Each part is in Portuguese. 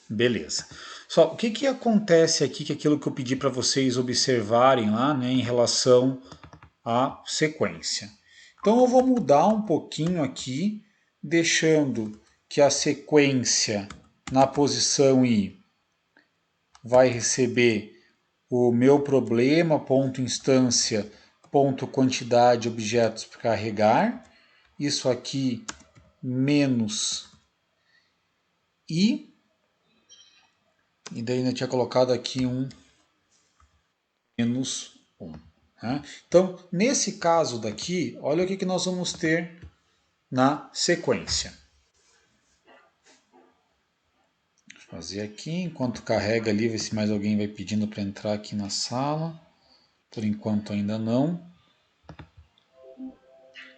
Beleza. Só, o que que acontece aqui, que é aquilo que eu pedi para vocês observarem lá, né, em relação à sequência. Então eu vou mudar um pouquinho aqui, deixando que a sequência na posição I vai receber o meu problema, ponto instância, ponto quantidade de objetos para carregar. Isso aqui menos I. E daí eu tinha colocado aqui um menos 1. Né? Então, nesse caso daqui, olha o que nós vamos ter na sequência. Vou fazer aqui, enquanto carrega ali, ver se mais alguém vai pedindo para entrar aqui na sala. Por enquanto ainda não.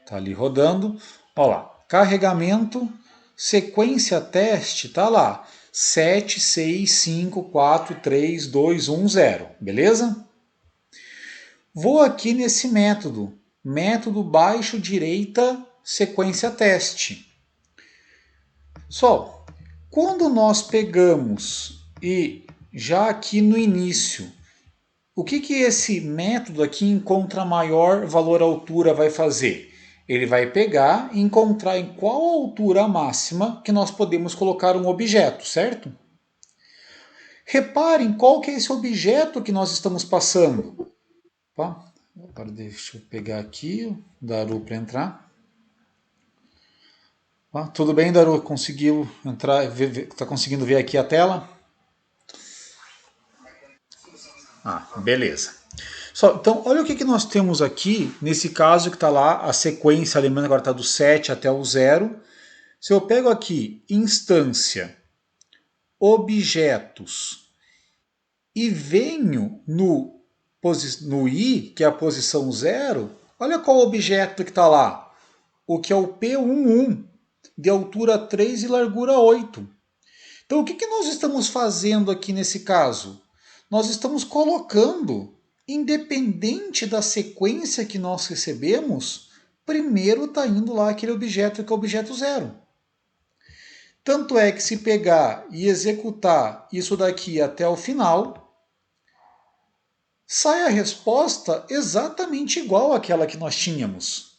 Está ali rodando. Olha lá, carregamento, sequência teste, tá lá. 7, 6, 5, 4, 3, 2, 1, 0. Beleza? Vou aqui nesse método. Método baixo direita sequência teste. Só, quando nós pegamos e já aqui no início, o que esse método aqui encontra maior valor altura vai fazer? Ele vai pegar e encontrar em qual altura máxima que nós podemos colocar um objeto, certo? Reparem qual que é esse objeto que nós estamos passando. Opa, agora deixa eu pegar aqui o Daru para entrar. Tudo bem, Daru? Conseguiu entrar? Está conseguindo ver aqui a tela? Beleza. Então, olha o que nós temos aqui, nesse caso que está lá, a sequência, lembrando agora está do 7 até o 0. Se eu pego aqui instância, objetos, e venho no I, que é a posição 0, olha qual objeto que está lá. O que é o P11, de altura 3 e largura 8. Então, o que nós estamos fazendo aqui nesse caso? Nós estamos colocando, independente da sequência que nós recebemos, primeiro está indo lá aquele objeto que é o objeto 0. Tanto é que se pegar e executar isso daqui até o final, sai a resposta exatamente igual àquela que nós tínhamos.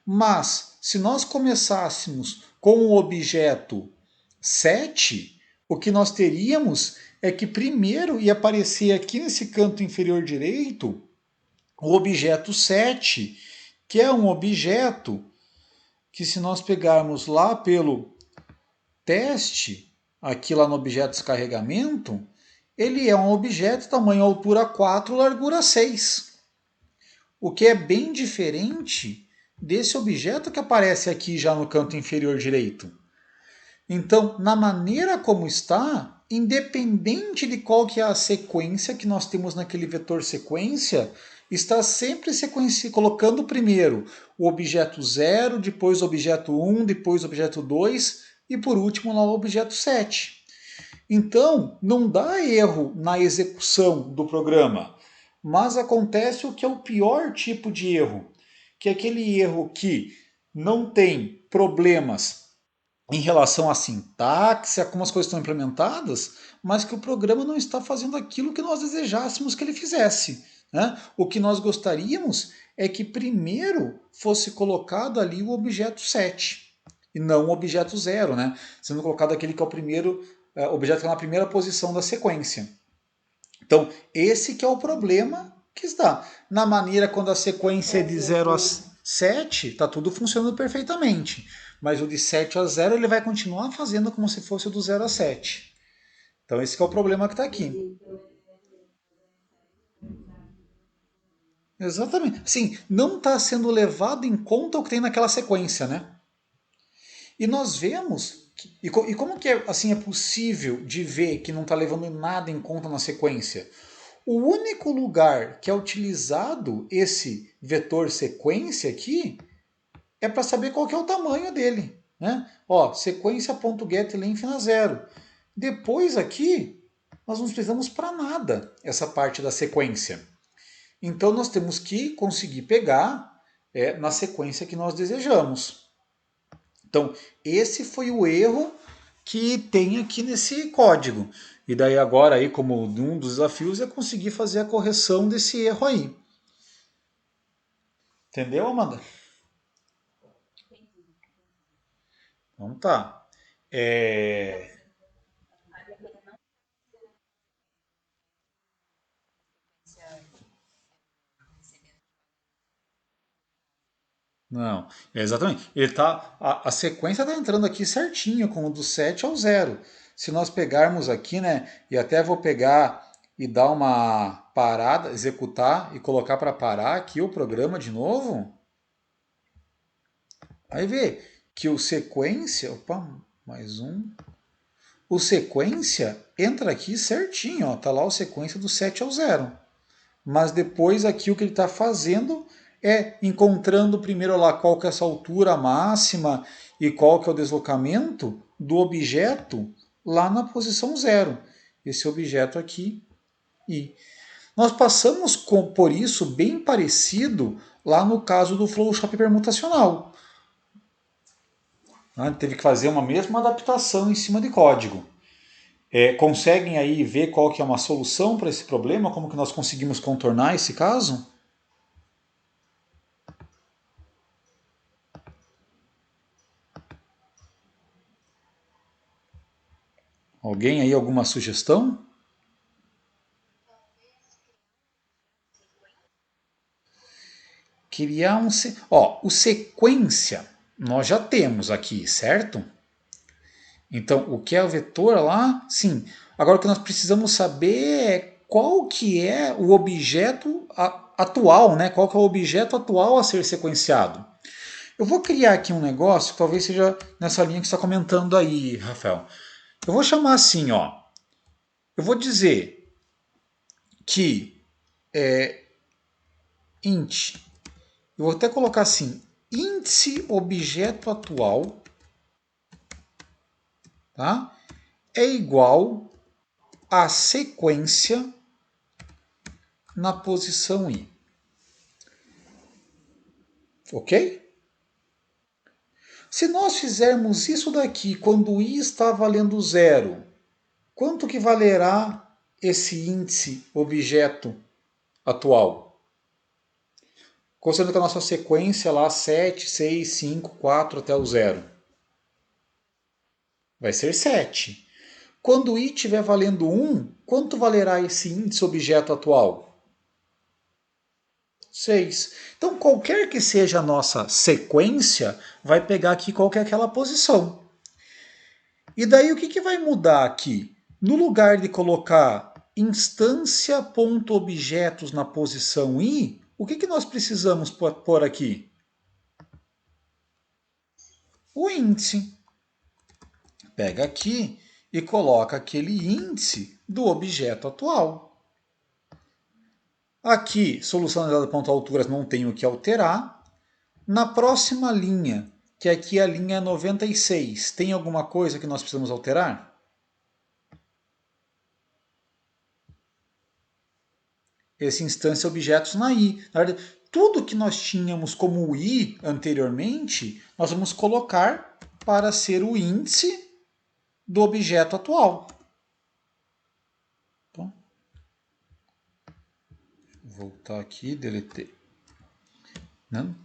Mas, se nós começássemos com o objeto 7, o que nós teríamos é que primeiro ia aparecer aqui nesse canto inferior direito o objeto 7, que é um objeto que, se nós pegarmos lá pelo teste, aqui lá no objeto descarregamento, ele é um objeto tamanho altura 4, largura 6. O que é bem diferente desse objeto que aparece aqui já no canto inferior direito. Então, na maneira como está, independente de qual que é a sequência que nós temos naquele vetor sequência, está sempre colocando primeiro o objeto 0, depois o objeto 1, depois o objeto 2 e por último lá o objeto 7. Então, não dá erro na execução do programa, mas acontece o que é o pior tipo de erro, que é aquele erro que não tem problemas em relação à sintaxe, a como as coisas estão implementadas, mas que o programa não está fazendo aquilo que nós desejássemos que ele fizesse. Né? O que nós gostaríamos é que primeiro fosse colocado ali o objeto 7 e não o objeto 0, né? Sendo colocado aquele que é o primeiro objeto que é na primeira posição da sequência. Então, esse que é o problema que está. Na maneira quando a sequência é de 0 a 7, está tudo funcionando perfeitamente. Mas o de 7 a 0 ele vai continuar fazendo como se fosse o do 0 a 7. Então esse que é o problema que está aqui. Exatamente. Sim, não está sendo levado em conta o que tem naquela sequência, né? E nós vemos e como que assim é possível de ver que não está levando nada em conta na sequência? O único lugar que é utilizado esse vetor sequência aqui é para saber qual que é o tamanho dele. Né? Ó, sequência.getLength na 0. Depois aqui, nós não precisamos para nada essa parte da sequência. Então nós temos que conseguir pegar na sequência que nós desejamos. Então, esse foi o erro que tem aqui nesse código. E daí agora aí, como um dos desafios é conseguir fazer a correção desse erro aí. Entendeu, Amanda? Então tá. É... Não, exatamente. Ele tá, a sequência está entrando aqui certinho, com o do 7 ao 0. Se nós pegarmos aqui, né, e até vou pegar e dar uma parada, executar e colocar para parar aqui o programa de novo, aí vê que o sequência, opa, mais um, o sequência entra aqui certinho, ó, tá lá o sequência do 7 ao 0. Mas depois aqui o que ele está fazendo é encontrando primeiro lá qual que é essa altura máxima e qual que é o deslocamento do objeto lá na posição 0. Esse objeto aqui, I. Nós passamos por isso bem parecido lá no caso do Flowshop permutacional. Teve que fazer uma mesma adaptação em cima de código. Conseguem aí ver qual que é uma solução para esse problema? Como que nós conseguimos contornar esse caso? Alguém aí, alguma sugestão? Criar um... o sequência nós já temos aqui, certo? Então, o que é o vetor lá? Sim. Agora, o que nós precisamos saber é qual que é o objeto atual, né? Qual que é o objeto atual a ser sequenciado. Eu vou criar aqui um negócio, que talvez seja nessa linha que você está comentando aí, Rafael. Eu vou chamar assim, ó. Eu vou dizer que int, eu vou até colocar assim, índice objeto atual, tá? É igual a sequência na posição i. Ok? Se nós fizermos isso daqui quando i está valendo zero, quanto que valerá esse índice objeto atual? Considerando que a nossa sequência lá 7, 6, 5, 4 até o zero. Vai ser 7. Quando i estiver valendo 1, quanto valerá esse índice objeto atual? 6. Então, qualquer que seja a nossa sequência, vai pegar aqui qual que é aquela posição. E daí o que vai mudar aqui? No lugar de colocar instância.objetos na posição i, o que nós precisamos pôr aqui? O índice. Pega aqui e coloca aquele índice do objeto atual. Aqui, solução analisada ponto alturas, não tenho o que alterar. Na próxima linha, que aqui é a linha 96, tem alguma coisa que nós precisamos alterar? Esse instância objetos na i. Na verdade, tudo que nós tínhamos como i anteriormente, nós vamos colocar para ser o índice do objeto atual. Então, vou voltar aqui, deletar.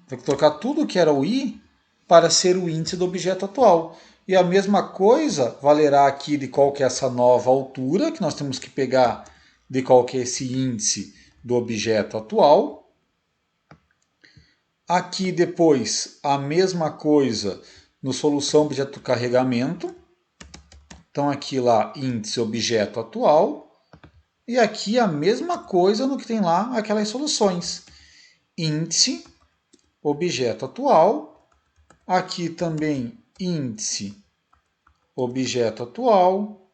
Vou colocar tudo que era o i para ser o índice do objeto atual. E a mesma coisa valerá aqui de qual que é essa nova altura, que nós temos que pegar de qual que é esse índice do objeto atual. Aqui depois a mesma coisa no solução objeto carregamento. Então aqui lá índice objeto atual. E aqui a mesma coisa no que tem lá aquelas soluções. Índice objeto atual. Aqui também índice objeto atual.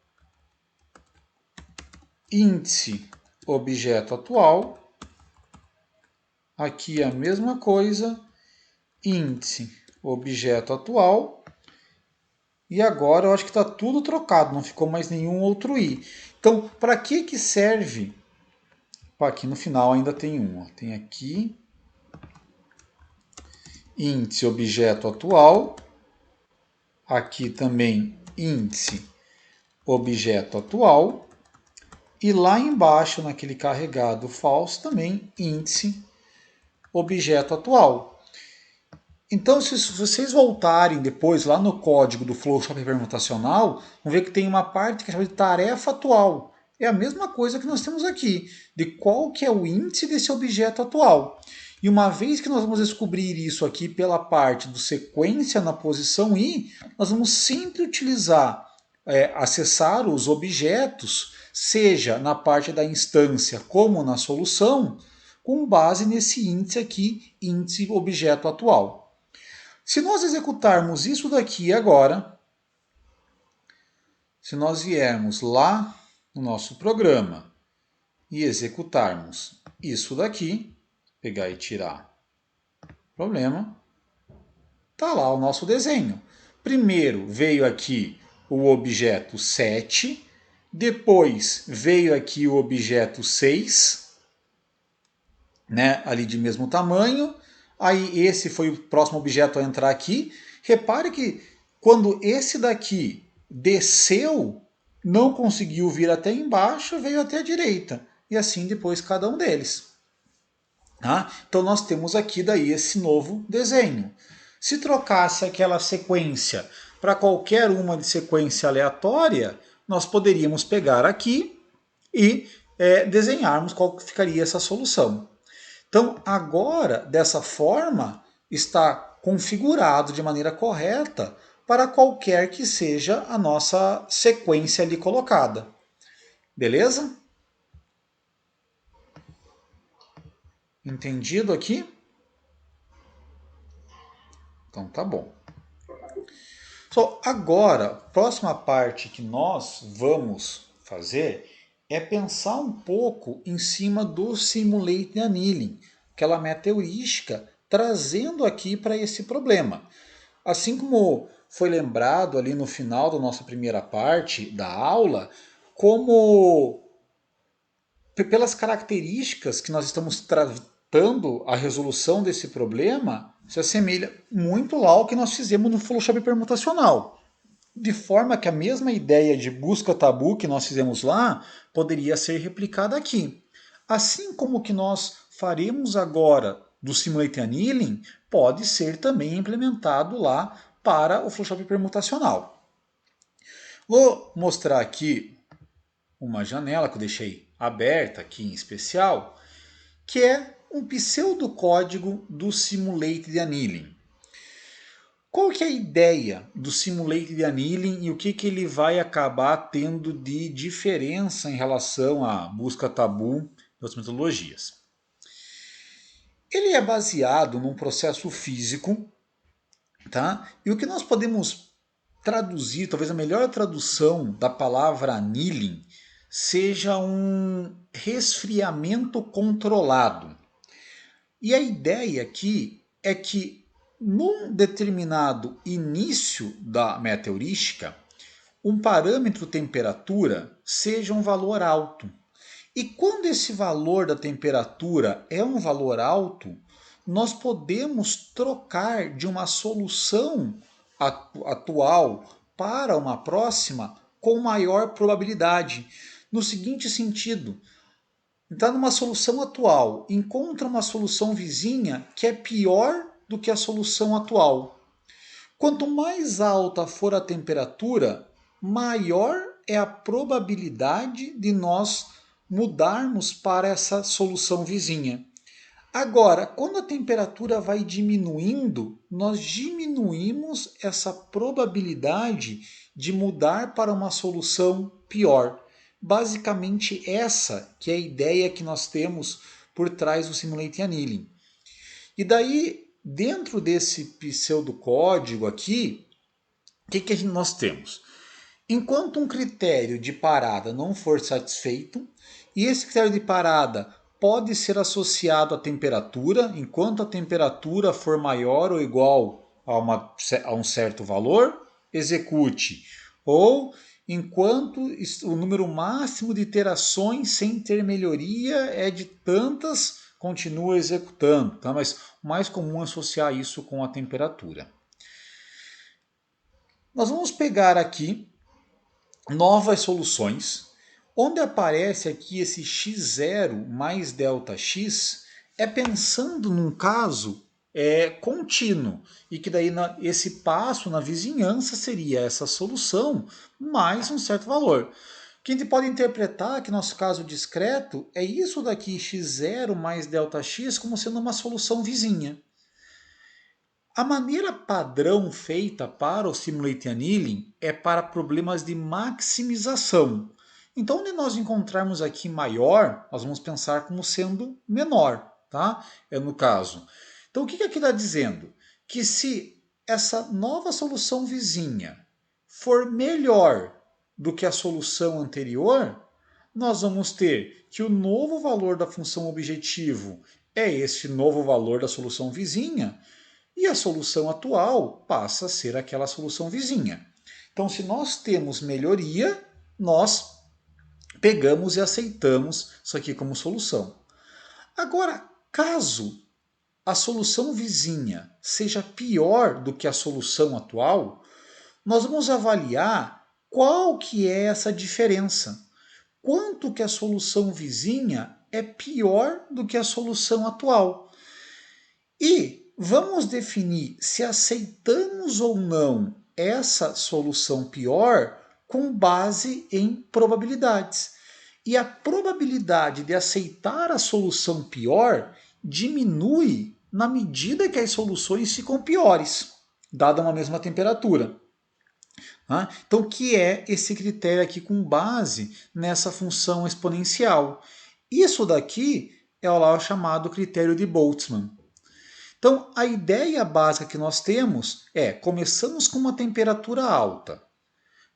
Índice objeto atual. Aqui a mesma coisa, índice objeto atual. E agora eu acho que está tudo trocado, não ficou mais nenhum outro i. Então, para que serve? Aqui no final ainda tem um. Tem aqui índice objeto atual. Aqui também índice objeto atual, e lá embaixo, naquele carregado false, também índice objeto atual. Então, se vocês voltarem depois lá no código do Flowchart permutacional, vão ver que tem uma parte que é chamada de tarefa atual. É a mesma coisa que nós temos aqui, de qual que é o índice desse objeto atual. E uma vez que nós vamos descobrir isso aqui pela parte do sequência na posição i, nós vamos sempre utilizar, acessar os objetos, seja na parte da instância como na solução, com base nesse índice aqui, índice objeto atual. Se nós executarmos isso daqui agora, se nós viermos lá no nosso programa e executarmos isso daqui, pegar e tirar o problema, está lá o nosso desenho. Primeiro veio aqui o objeto 7, depois veio aqui o objeto 6, né, ali de mesmo tamanho. Aí esse foi o próximo objeto a entrar aqui. Repare que quando esse daqui desceu, não conseguiu vir até embaixo, veio até a direita. E assim depois cada um deles. Tá? Então nós temos aqui daí esse novo desenho. Se trocasse aquela sequência para qualquer uma de sequência aleatória, nós poderíamos pegar aqui e desenharmos qual ficaria essa solução. Então, agora, dessa forma, está configurado de maneira correta para qualquer que seja a nossa sequência ali colocada. Beleza? Entendido aqui? Então tá bom. Agora, a próxima parte que nós vamos fazer é pensar um pouco em cima do Simulated Annealing, aquela meta heurística, trazendo aqui para esse problema. Assim como foi lembrado ali no final da nossa primeira parte da aula, como pelas características que nós estamos tratando a resolução desse problema, se assemelha muito lá ao que nós fizemos no Flowchart permutacional. De forma que a mesma ideia de busca tabu que nós fizemos lá poderia ser replicada aqui. Assim como o que nós faremos agora do Simulated Annealing pode ser também implementado lá para o Flowchart permutacional. Vou mostrar aqui uma janela que eu deixei aberta aqui em especial, que é um pseudocódigo do Simulated Annealing. Qual que é a ideia do Simulated Annealing e o que ele vai acabar tendo de diferença em relação à busca tabu e outras metodologias? Ele é baseado num processo físico, tá? E o que nós podemos traduzir, talvez a melhor tradução da palavra annealing, seja um resfriamento controlado. E a ideia aqui é que num determinado início da meta heurística, um parâmetro temperatura seja um valor alto. E quando esse valor da temperatura é um valor alto, nós podemos trocar de uma solução atual para uma próxima com maior probabilidade. No seguinte sentido, está numa solução atual, encontra uma solução vizinha que é pior do que a solução atual. Quanto mais alta for a temperatura, maior é a probabilidade de nós mudarmos para essa solução vizinha. Agora, quando a temperatura vai diminuindo, nós diminuímos essa probabilidade de mudar para uma solução pior. Basicamente essa que é a ideia que nós temos por trás do Simulated Annealing. E daí, dentro desse pseudocódigo aqui, o que nós temos? Enquanto um critério de parada não for satisfeito, e esse critério de parada pode ser associado à temperatura, enquanto a temperatura for maior ou igual a um certo valor, execute. Ou enquanto o número máximo de iterações sem ter melhoria é de tantas, continua executando. Tá? Mas o mais comum é associar isso com a temperatura. Nós vamos pegar aqui novas soluções, onde aparece aqui esse x0 mais ΔX, é pensando num caso contínuo, e que daí esse passo na vizinhança seria essa solução mais um certo valor. Que a gente pode interpretar que nosso caso discreto é isso daqui, x0 mais ΔX, como sendo uma solução vizinha. A maneira padrão feita para o Simulate Annealing é para problemas de maximização. Então, onde nós encontrarmos aqui maior, nós vamos pensar como sendo menor, tá? É no caso. Então, o que aqui está dizendo? Que se essa nova solução vizinha for melhor do que a solução anterior, nós vamos ter que o novo valor da função objetivo é esse novo valor da solução vizinha, e a solução atual passa a ser aquela solução vizinha. Então, se nós temos melhoria, nós pegamos e aceitamos isso aqui como solução. Agora, caso a solução vizinha seja pior do que a solução atual, nós vamos avaliar qual que é essa diferença. Quanto que a solução vizinha é pior do que a solução atual. E vamos definir se aceitamos ou não essa solução pior com base em probabilidades. E a probabilidade de aceitar a solução pior diminui na medida que as soluções ficam piores, dada uma mesma temperatura. Então, o que é esse critério aqui com base nessa função exponencial? Isso daqui é o chamado critério de Boltzmann. Então, a ideia básica que nós temos é, começamos com uma temperatura alta.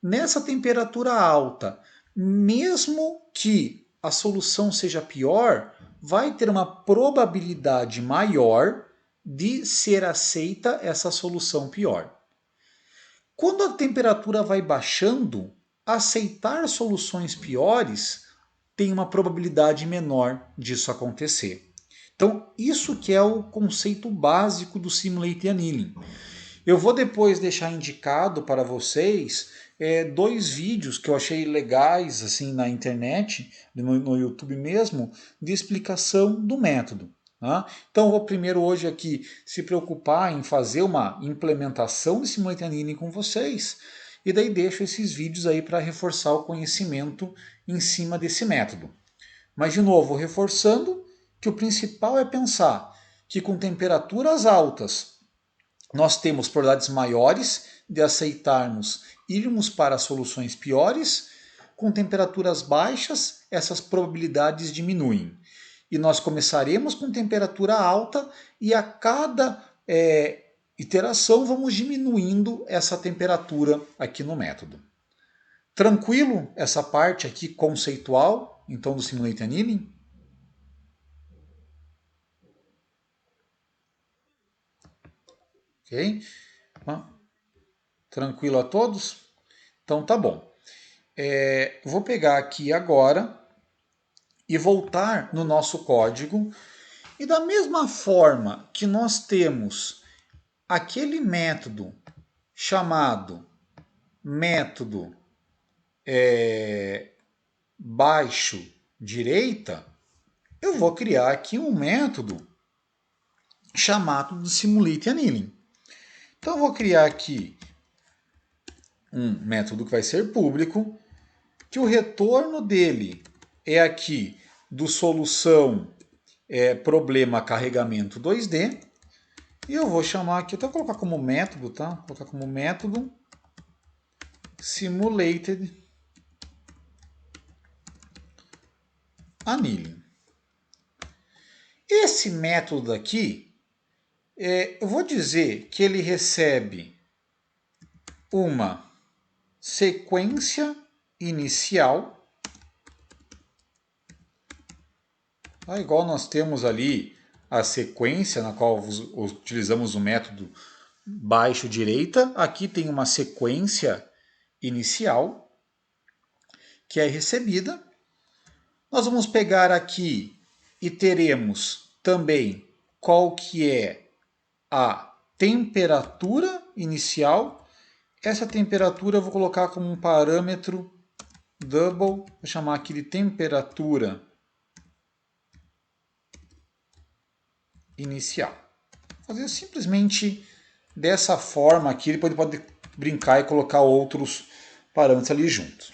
Nessa temperatura alta, mesmo que a solução seja pior, vai ter uma probabilidade maior de ser aceita essa solução pior. Quando a temperatura vai baixando, aceitar soluções piores tem uma probabilidade menor disso acontecer. Então, isso que é o conceito básico do Simulate Annealing. Eu vou depois deixar indicado para vocês dois vídeos que eu achei legais assim na internet, no YouTube mesmo, de explicação do método. Tá? Então, eu vou primeiro hoje aqui se preocupar em fazer uma implementação de Simulate Annealing com vocês, e daí deixo esses vídeos aí para reforçar o conhecimento em cima desse método. Mas, de novo, reforçando que o principal é pensar que com temperaturas altas nós temos probabilidades maiores de aceitarmos irmos para soluções piores, com temperaturas baixas essas probabilidades diminuem. E nós começaremos com temperatura alta e a cada iteração vamos diminuindo essa temperatura aqui no método. Tranquilo essa parte aqui conceitual, então, do Simulate Annealing? Ok? Tranquilo a todos? Então tá bom. Vou pegar aqui agora e voltar no nosso código. E da mesma forma que nós temos aquele método chamado método baixo direita, eu vou criar aqui um método chamado de Simulate Annealing. Então eu vou criar aqui um método que vai ser público, que o retorno dele é aqui do solução problema carregamento 2D. E eu vou chamar aqui, até colocar como método, tá? Vou colocar como método Simulated Annealing. Esse método aqui, eu vou dizer que ele recebe uma sequência inicial, igual nós temos ali a sequência na qual utilizamos o método baixo direita. Aqui tem uma sequência inicial que é recebida. Nós vamos pegar aqui e teremos também qual que é a temperatura inicial. Essa temperatura eu vou colocar como um parâmetro double, vou chamar aqui de temperatura inicial. Fazer simplesmente dessa forma aqui, depois ele pode brincar e colocar outros parâmetros ali junto.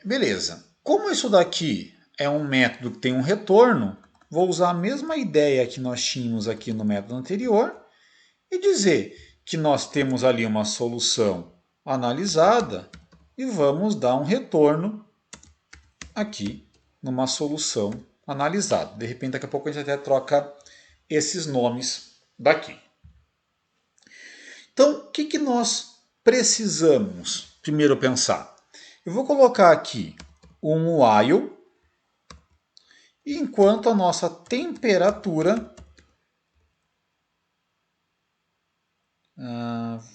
Beleza. Como isso daqui é um método que tem um retorno, vou usar a mesma ideia que nós tínhamos aqui no método anterior e dizer que nós temos ali uma solução analisada e vamos dar um retorno aqui numa solução analisada. De repente, daqui a pouco a gente até troca esses nomes daqui. Então, o que nós precisamos primeiro pensar? Eu vou colocar aqui um while, enquanto a nossa temperatura,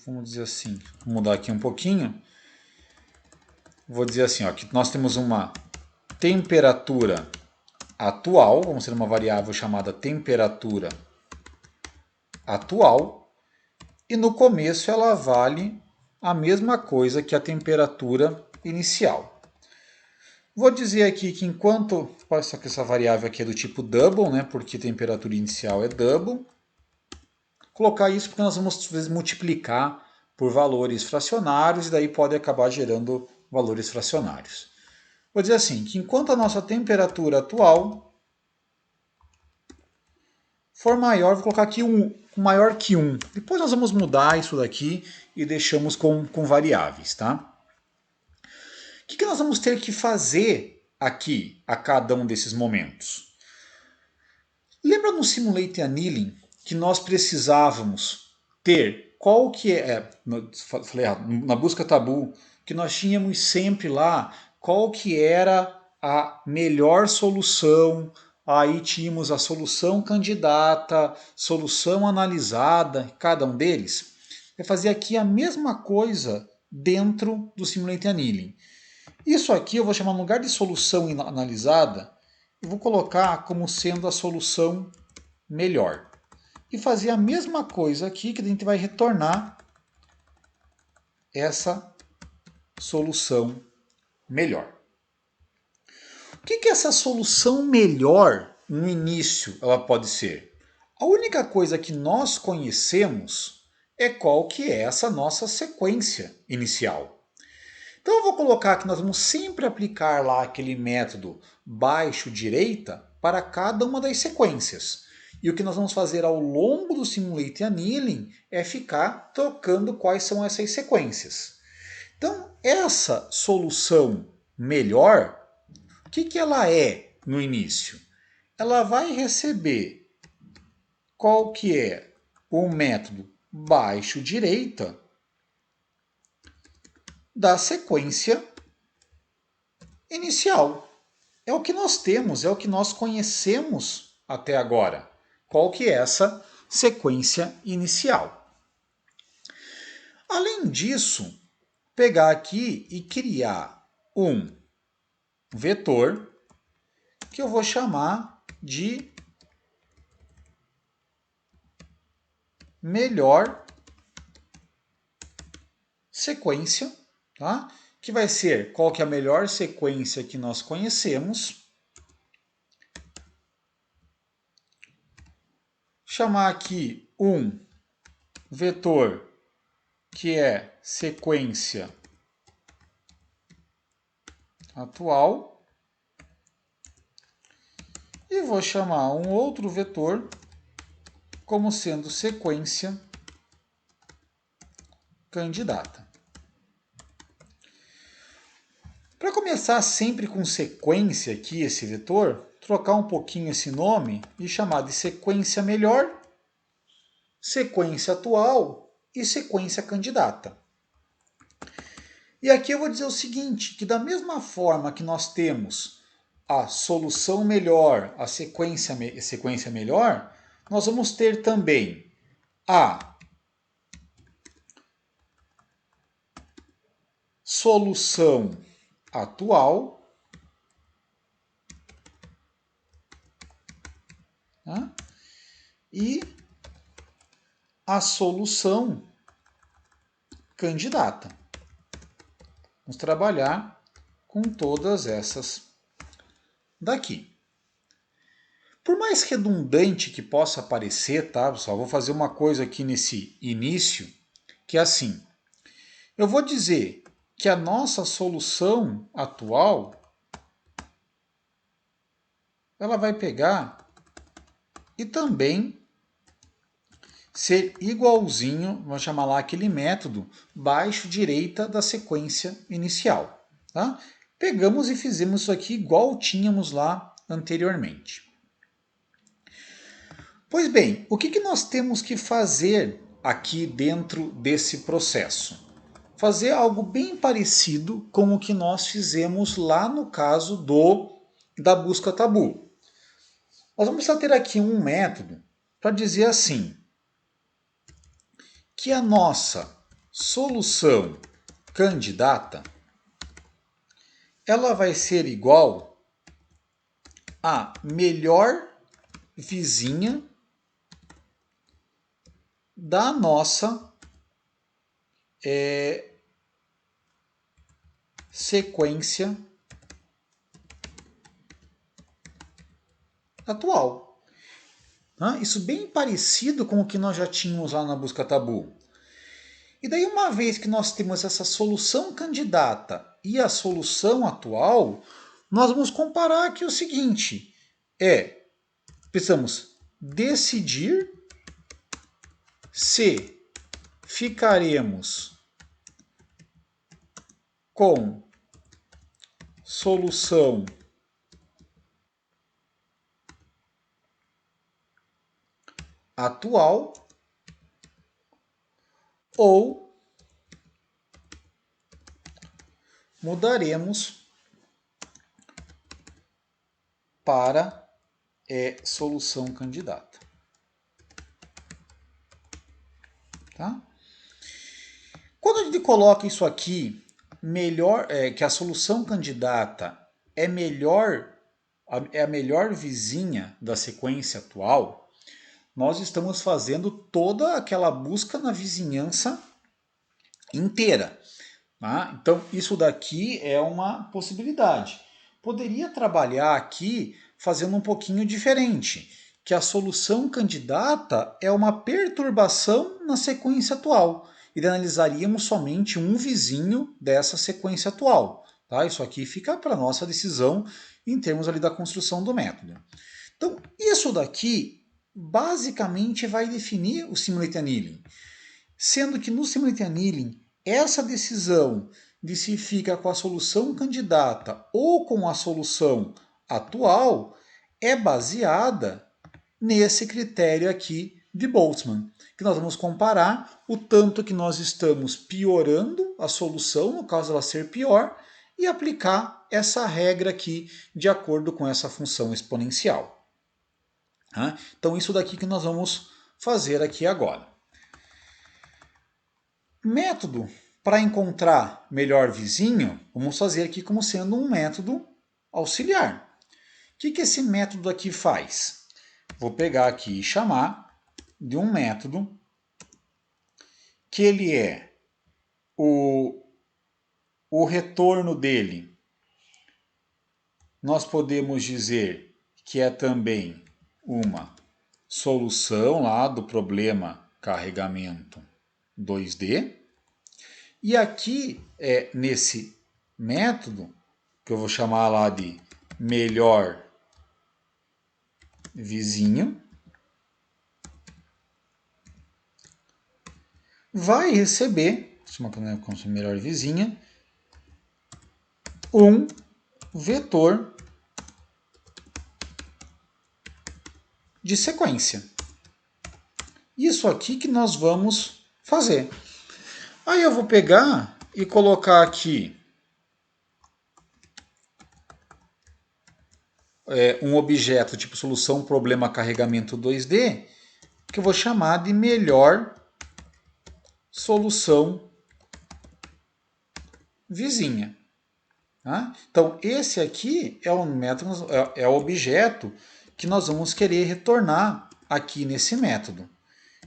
vamos dizer assim, vou mudar aqui um pouquinho, vou dizer assim, ó, que nós temos uma temperatura atual, vamos ter uma variável chamada temperatura atual, e no começo ela vale a mesma coisa que a temperatura inicial. Vou dizer aqui que enquanto, só que essa variável aqui é do tipo double, né, porque temperatura inicial é double, colocar isso porque nós vamos às vezes multiplicar por valores fracionários e daí pode acabar gerando valores fracionários. Vou dizer assim, que enquanto a nossa temperatura atual for maior, vou colocar aqui maior que 1. Depois nós vamos mudar isso daqui e deixamos com variáveis, tá? O que nós vamos ter que fazer aqui a cada um desses momentos? Lembra no Simulate Annealing que nós precisávamos ter qual que falei errado, na busca tabu, que nós tínhamos sempre lá qual que era a melhor solução, aí tínhamos a solução candidata, solução analisada, cada um deles. Vai fazer aqui a mesma coisa dentro do Simulate Annealing. Isso aqui eu vou chamar, no lugar de solução analisada, eu vou colocar como sendo a solução melhor. E fazer a mesma coisa aqui, que a gente vai retornar essa solução melhor. O que essa solução melhor no início ela pode ser? A única coisa que nós conhecemos é qual que é essa nossa sequência inicial. Então eu vou colocar que nós vamos sempre aplicar lá aquele método baixo-direita para cada uma das sequências. E o que nós vamos fazer ao longo do Simulate Annealing é ficar trocando quais são essas sequências. Então essa solução melhor, o que ela é no início? Ela vai receber qual que é o método baixo-direita da sequência inicial. É o que nós temos, é o que nós conhecemos até agora. Qual que é essa sequência inicial? Além disso, pegar aqui e criar um vetor que eu vou chamar de melhor sequência, tá? Que vai ser qual que é a melhor sequência que nós conhecemos. Chamar aqui um vetor que é sequência atual. E vou chamar um outro vetor como sendo sequência candidata. Para começar sempre com sequência aqui, esse vetor, trocar um pouquinho esse nome e chamar de sequência melhor, sequência atual e sequência candidata. E aqui eu vou dizer o seguinte, que da mesma forma que nós temos a solução melhor, a sequência melhor, nós vamos ter também a solução atual, tá? E a solução candidata. Vamos trabalhar com todas essas daqui. Por mais redundante que possa parecer, tá, pessoal? Vou fazer uma coisa aqui nesse início, que é assim. Eu vou dizer que a nossa solução atual, ela vai pegar e também ser igualzinho, vamos chamar lá aquele método, baixo direita da sequência inicial. Tá? Pegamos e fizemos isso aqui igual tínhamos lá anteriormente. Pois bem, o que nós temos que fazer aqui dentro desse processo? Fazer algo bem parecido com o que nós fizemos lá no caso da busca tabu. Nós vamos precisar ter aqui um método para dizer assim, que a nossa solução candidata ela vai ser igual à melhor vizinha da nossa sequência atual. Isso bem parecido com o que nós já tínhamos lá na busca tabu. E daí, uma vez que nós temos essa solução candidata e a solução atual, nós vamos comparar aqui o seguinte: precisamos decidir se ficaremos com solução atual ou mudaremos para solução candidata. Tá? Quando a gente coloca isso aqui, que a solução candidata é a melhor vizinha da sequência atual, nós estamos fazendo toda aquela busca na vizinhança inteira. Tá? Então, isso daqui é uma possibilidade. Poderia trabalhar aqui fazendo um pouquinho diferente, que a solução candidata é uma perturbação na sequência atual. E analisaríamos somente um vizinho dessa sequência atual. Tá? Isso aqui fica para nossa decisão em termos ali da construção do método. Então, isso daqui basicamente vai definir o simultaneous annealing. Sendo que no simultaneous annealing, essa decisão de se fica com a solução candidata ou com a solução atual é baseada nesse critério aqui de Boltzmann, que nós vamos comparar o tanto que nós estamos piorando a solução, no caso ela ser pior, e aplicar essa regra aqui de acordo com essa função exponencial. Então isso daqui que nós vamos fazer aqui agora. Método para encontrar melhor vizinho, vamos fazer aqui como sendo um método auxiliar. O que esse método aqui faz? Vou pegar aqui e chamar de um método que ele é o retorno dele. Nós podemos dizer que é também uma solução lá do problema carregamento 2D. E aqui, nesse método, que eu vou chamar lá de melhor vizinho, vai receber, como melhor vizinha, um vetor de sequência. Isso aqui que nós vamos fazer. Aí eu vou pegar e colocar aqui um objeto tipo solução problema carregamento 2D, que eu vou chamar de melhor solução vizinha. Tá? Então esse aqui é o método, é o objeto que nós vamos querer retornar aqui nesse método.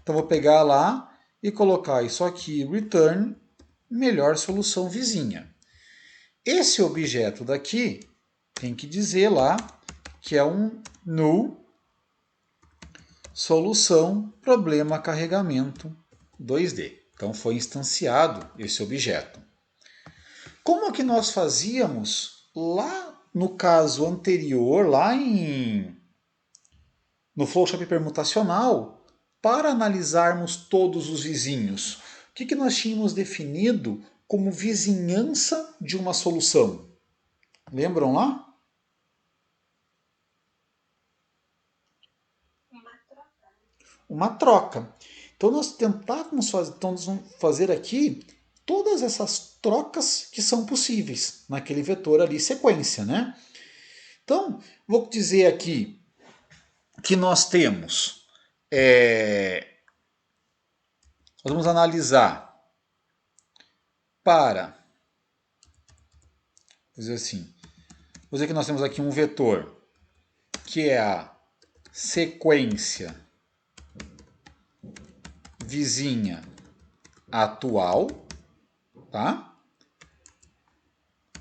Então vou pegar lá e colocar isso aqui, return, melhor solução vizinha. Esse objeto daqui tem que dizer lá que é um null solução problema carregamento 2D. Então foi instanciado esse objeto. Como é que nós fazíamos lá no caso anterior, no flowchart permutacional, para analisarmos todos os vizinhos? O que nós tínhamos definido como vizinhança de uma solução? Lembram lá? Uma troca. Então nós tentávamos fazer aqui todas essas trocas que são possíveis naquele vetor ali, sequência, né? Então, vou dizer aqui que nós temos, nós vamos analisar para, vou dizer assim, vou dizer que nós temos aqui um vetor que é a sequência vizinha atual, tá?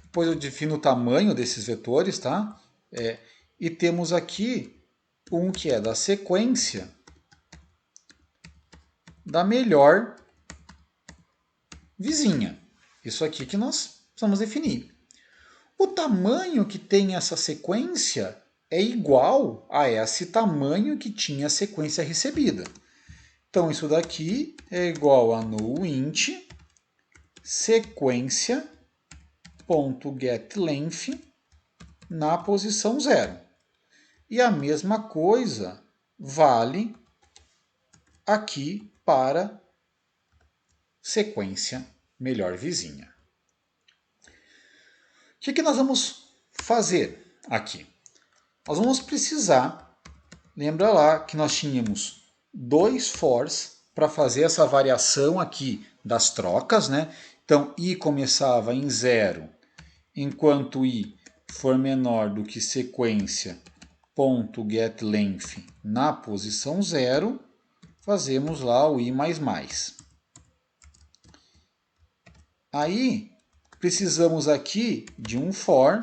Depois eu defino o tamanho desses vetores, tá? E temos aqui um que é da sequência da melhor vizinha. Isso aqui que nós precisamos definir. O tamanho que tem essa sequência é igual a esse tamanho que tinha a sequência recebida. Então isso daqui é igual a null int sequência.getLength na posição 0. E a mesma coisa vale aqui para sequência melhor vizinha. O que nós vamos fazer aqui? Nós vamos precisar, lembra lá que nós tínhamos 2 fors para fazer essa variação aqui das trocas, né? Então, i começava em 0, enquanto i for menor do que sequência.getLength na posição 0, fazemos lá o i++. Aí, precisamos aqui de um for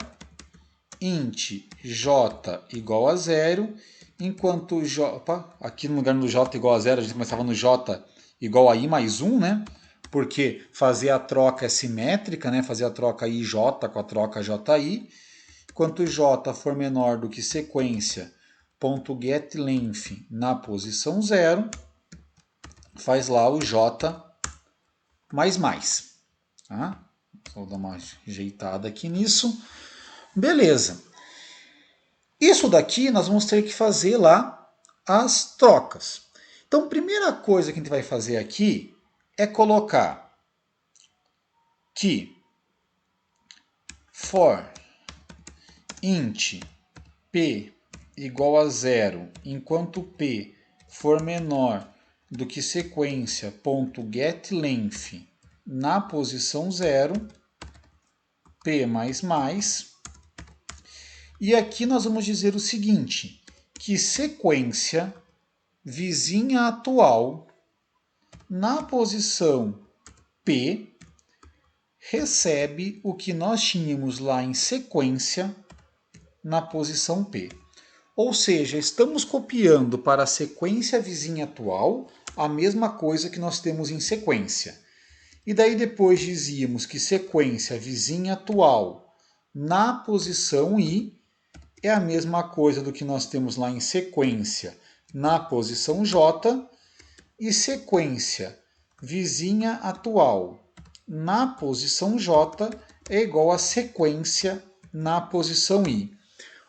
int j igual a 0, enquanto j... Opa, aqui no lugar do j igual a 0, a gente começava no j igual a i mais 1, né? Porque fazer a troca é simétrica, né? Fazer a troca ij com a troca ji. Enquanto j for menor do que sequência.getLength na posição 0, faz lá o j++. Tá? Vou dar uma ajeitada aqui nisso. Beleza. Isso daqui nós vamos ter que fazer lá as trocas. Então, a primeira coisa que a gente vai fazer aqui é colocar que for int p igual a 0, enquanto p for menor do que sequência.getLength na posição 0, p++. E aqui nós vamos dizer o seguinte, que sequência vizinha atual na posição P recebe o que nós tínhamos lá em sequência na posição P. Ou seja, estamos copiando para a sequência vizinha atual a mesma coisa que nós temos em sequência. E daí depois dizíamos que sequência vizinha atual na posição I é a mesma coisa do que nós temos lá em sequência na posição J, e sequência vizinha atual na posição J é igual a sequência na posição I.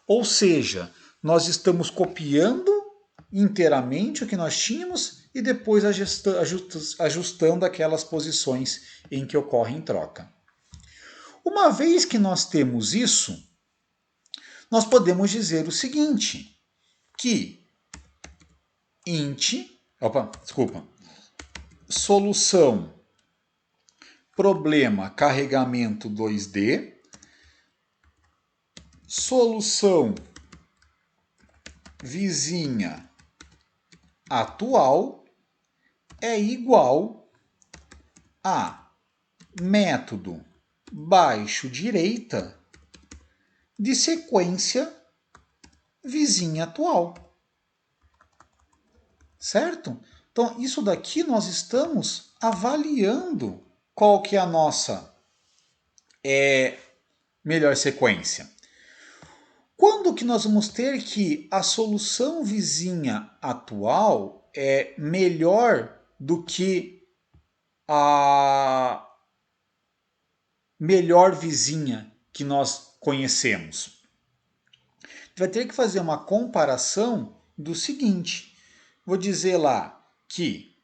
Ou seja, nós estamos copiando inteiramente o que nós tínhamos e depois ajustando aquelas posições em que ocorre troca. Uma vez que nós temos isso, nós podemos dizer o seguinte, que solução problema carregamento 2D, solução vizinha atual é igual a método baixo direita de sequência vizinha atual. Certo? Então, isso daqui nós estamos avaliando qual que é a nossa melhor sequência. Quando que nós vamos ter que a solução vizinha atual é melhor do que a melhor vizinha que nós conhecemos? Vai ter que fazer uma comparação do seguinte. Vou dizer lá que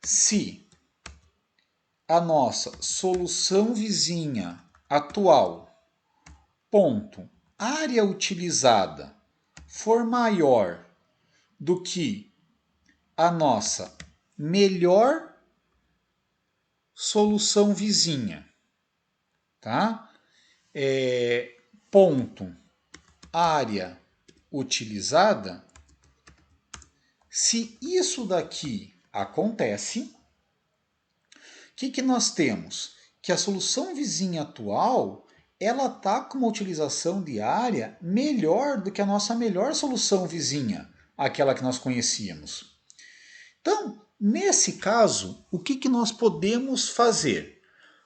se a nossa solução vizinha atual, ponto, área utilizada, for maior do que a nossa melhor solução vizinha, tá? Ponto, área utilizada, se isso daqui acontece, o que nós temos? Que a solução vizinha atual, ela está com uma utilização de área melhor do que a nossa melhor solução vizinha, aquela que nós conhecíamos. Então, nesse caso, o que nós podemos fazer?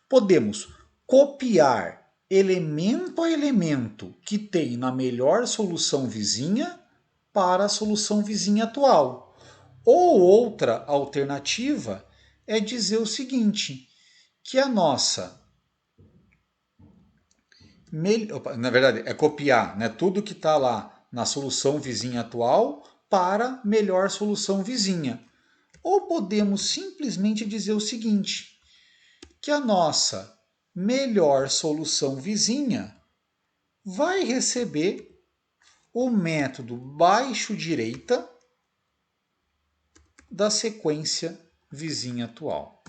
Podemos copiar elemento a elemento que tem na melhor solução vizinha para a solução vizinha atual. Ou outra alternativa é dizer o seguinte, que a nossa... Na verdade, é copiar, né, tudo que está lá na solução vizinha atual para melhor solução vizinha. Ou podemos simplesmente dizer o seguinte, que a nossa melhor solução vizinha vai receber o método baixo direita da sequência vizinha atual.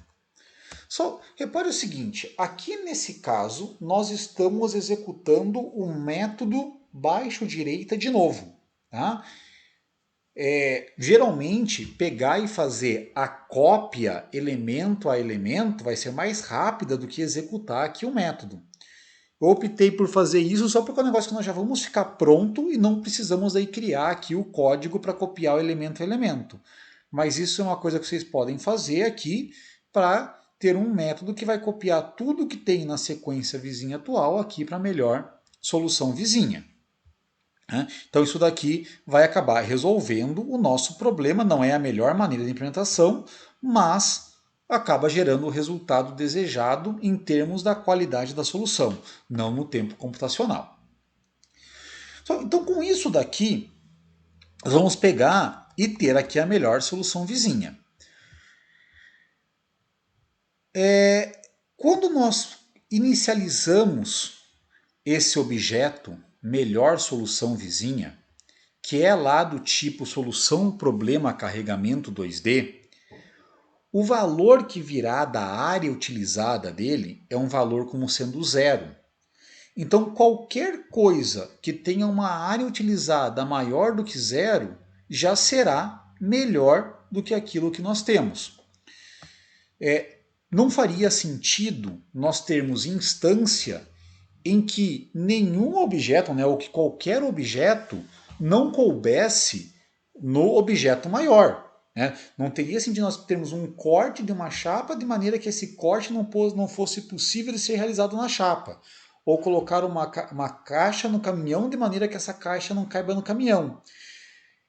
Só repare o seguinte, aqui nesse caso nós estamos executando o método baixo direita de novo. Tá? Geralmente pegar e fazer a cópia elemento a elemento vai ser mais rápida do que executar aqui o método. Eu optei por fazer isso só porque é um negócio que nós já vamos ficar pronto e não precisamos daí criar aqui o código para copiar o elemento a elemento. Mas isso é uma coisa que vocês podem fazer aqui para ter um método que vai copiar tudo que tem na sequência vizinha atual aqui para a melhor solução vizinha. Então isso daqui vai acabar resolvendo o nosso problema, não é a melhor maneira de implementação, mas acaba gerando o resultado desejado em termos da qualidade da solução, não no tempo computacional. Então com isso daqui, nós vamos pegar e ter aqui a melhor solução vizinha. Quando nós inicializamos esse objeto, melhor solução vizinha, que é lá do tipo solução problema carregamento 2D, o valor que virá da área utilizada dele é um valor como sendo zero. Então qualquer coisa que tenha uma área utilizada maior do que zero já será melhor do que aquilo que nós temos. Não faria sentido nós termos instância em que nenhum objeto, né, ou que qualquer objeto não coubesse no objeto maior. Né? Não teria sentido nós termos um corte de uma chapa de maneira que esse corte não fosse possível de ser realizado na chapa. Ou colocar uma caixa no caminhão de maneira que essa caixa não caiba no caminhão.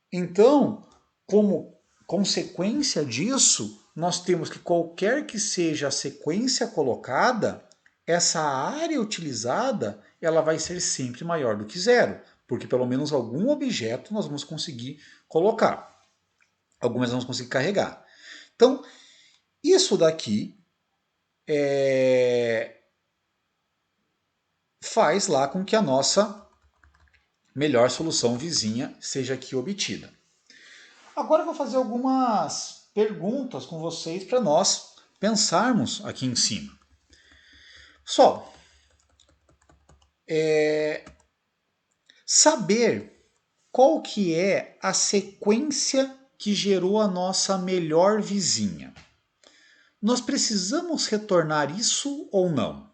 Então, como consequência disso, nós temos que qualquer que seja a sequência colocada, essa área utilizada ela vai ser sempre maior do que zero, porque pelo menos algum objeto nós vamos conseguir colocar. Algumas vamos conseguir carregar. Então, isso daqui faz lá com que a nossa melhor solução vizinha seja aqui obtida. Agora eu vou fazer algumas perguntas com vocês para nós pensarmos aqui em cima. Só, saber qual que é a sequência que gerou a nossa melhor vizinha. Nós precisamos retornar isso ou não?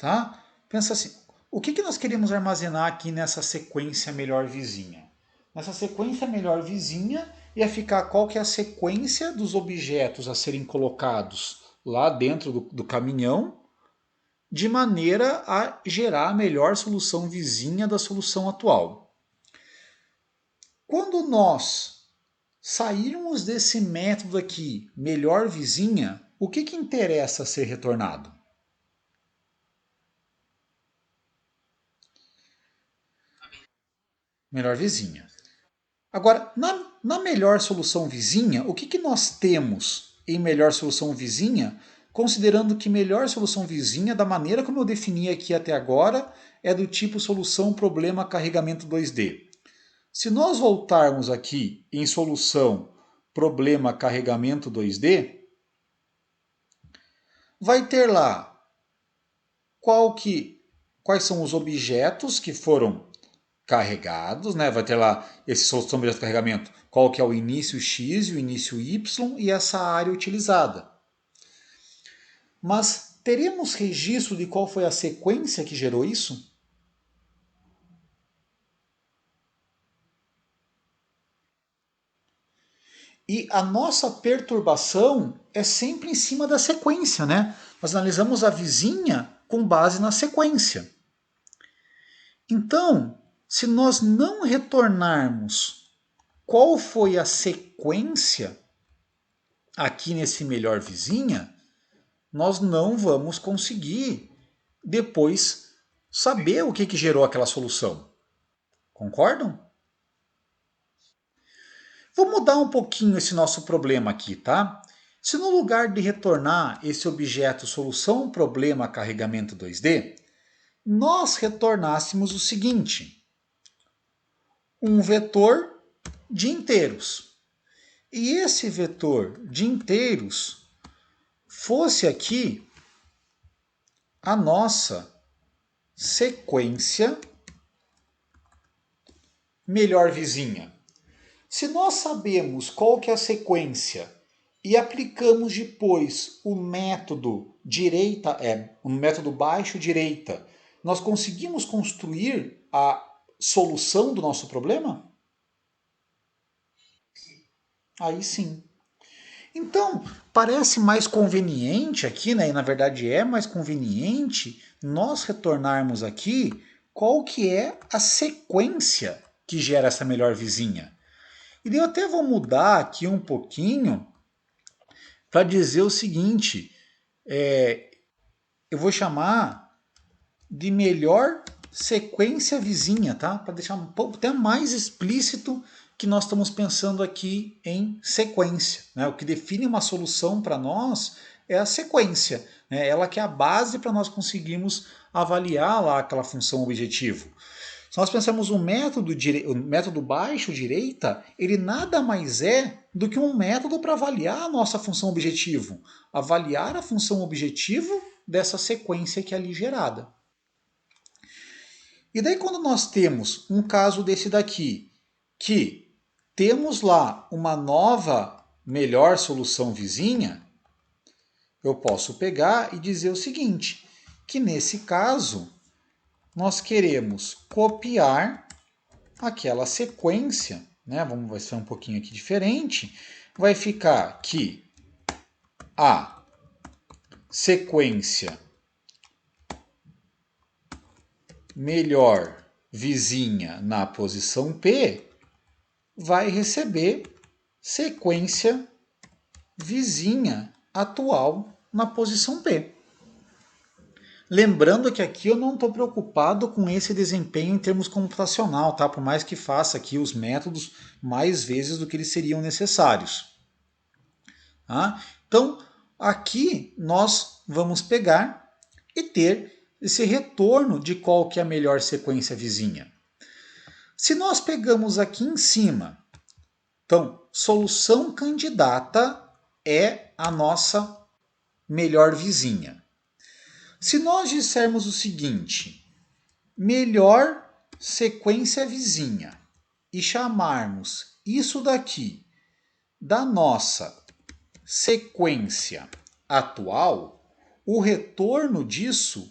tá? Pensa assim, o que nós queremos armazenar aqui nessa sequência melhor vizinha? Nessa sequência melhor vizinha ia ficar qual que é a sequência dos objetos a serem colocados lá dentro do caminhão, de maneira a gerar a melhor solução vizinha da solução atual. Quando nós sairmos desse método aqui, melhor vizinha, o que interessa ser retornado? Melhor vizinha. Agora, na melhor solução vizinha, o que nós temos em melhor solução vizinha, considerando que melhor solução vizinha, da maneira como eu defini aqui até agora, é do tipo solução problema carregamento 2D. Se nós voltarmos aqui em solução problema carregamento 2D, vai ter lá quais são os objetos que foram carregados, né? Vai ter lá esse solução objeto de carregamento, qual que é o início X e o início Y e essa área utilizada. Mas teremos registro de qual foi a sequência que gerou isso? E a nossa perturbação é sempre em cima da sequência, né? Nós analisamos a vizinha com base na sequência. Então, se nós não retornarmos qual foi a sequência aqui nesse melhor vizinha, nós não vamos conseguir depois saber o que gerou aquela solução. Concordam? Vou mudar um pouquinho esse nosso problema aqui, tá? Se no lugar de retornar esse objeto solução problema carregamento 2D, nós retornássemos o seguinte: um vetor de inteiros. E esse vetor de inteiros fosse aqui a nossa sequência melhor vizinha. Se nós sabemos qual que é a sequência e aplicamos depois o método o método baixo direita, nós conseguimos construir a solução do nosso problema? Aí sim. Então, parece mais conveniente aqui, né? E na verdade é mais conveniente nós retornarmos aqui qual que é a sequência que gera essa melhor vizinha. E daí eu até vou mudar aqui um pouquinho para dizer o seguinte: eu vou chamar de melhor sequência vizinha, tá? Para deixar um pouco até mais explícito que nós estamos pensando aqui em sequência. Né? O que define uma solução para nós é a sequência, né? Ela que é a base para nós conseguirmos avaliar lá aquela função objetivo. Se nós pensamos o método baixo direita, ele nada mais é do que um método para avaliar a nossa função objetivo. Avaliar a função objetivo dessa sequência que é ali gerada. E daí quando nós temos um caso desse daqui, que temos lá uma nova, melhor solução vizinha, eu posso pegar e dizer o seguinte, que nesse caso nós queremos copiar aquela sequência, né? Vai ser um pouquinho aqui diferente. Vai ficar que a sequência melhor vizinha na posição P vai receber sequência vizinha atual na posição P. Lembrando que aqui eu não estou preocupado com esse desempenho em termos computacional, tá? Por mais que faça aqui os métodos mais vezes do que eles seriam necessários. Tá? Então, aqui nós vamos pegar e ter esse retorno de qual que é a melhor sequência vizinha. Se nós pegamos aqui em cima, então, solução candidata é a nossa melhor vizinha. Se nós dissermos o seguinte, melhor sequência vizinha, e chamarmos isso daqui da nossa sequência atual, o retorno disso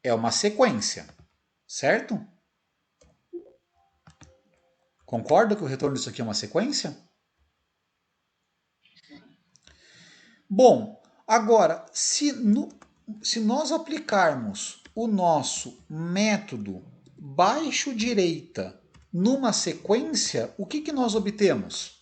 é uma sequência, certo? Concorda que o retorno disso aqui é uma sequência? Bom, agora, se nós aplicarmos o nosso método baixo-direita numa sequência, o que nós obtemos?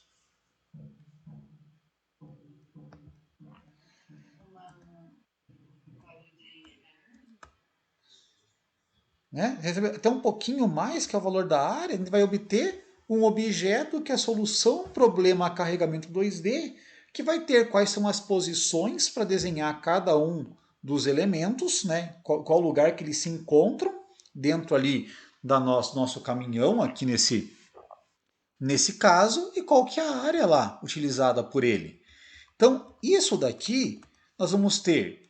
Né? Até um pouquinho mais que é o valor da área, a gente vai obter um objeto que é a solução problema carregamento 2D, que vai ter quais são as posições para desenhar cada um dos elementos, né? Qual lugar que eles se encontram dentro ali da nosso caminhão, aqui nesse caso, e qual que é a área lá utilizada por ele. Então, isso daqui nós vamos ter,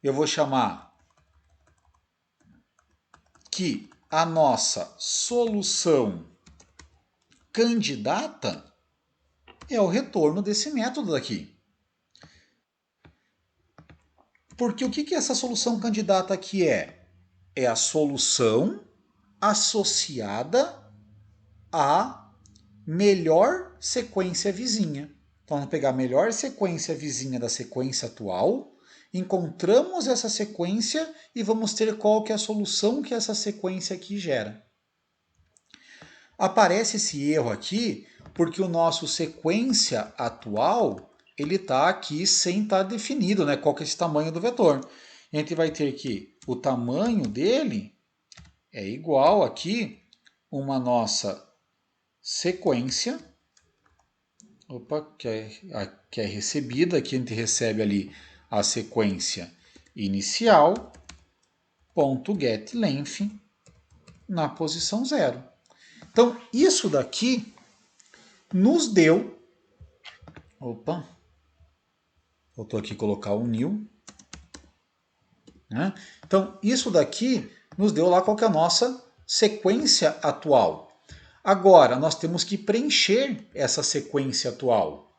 eu vou chamar que a nossa solução candidata é o retorno desse método aqui. Porque o que essa solução candidata aqui é? É a solução associada à melhor sequência vizinha. Então vamos pegar a melhor sequência vizinha da sequência atual, encontramos essa sequência e vamos ter qual que é a solução que essa sequência aqui gera. Aparece esse erro aqui porque o nosso sequência atual ele está aqui sem estar definido, né? Qual que é esse tamanho do vetor. A gente vai ter que o tamanho dele é igual aqui uma nossa sequência, que é recebida, aqui a gente recebe ali a sequência inicial, ponto get length na posição 0. Então, isso daqui nos deu. Faltou aqui colocar o new. Né? Então, isso daqui nos deu lá qual que é a nossa sequência atual. Agora, nós temos que preencher essa sequência atual.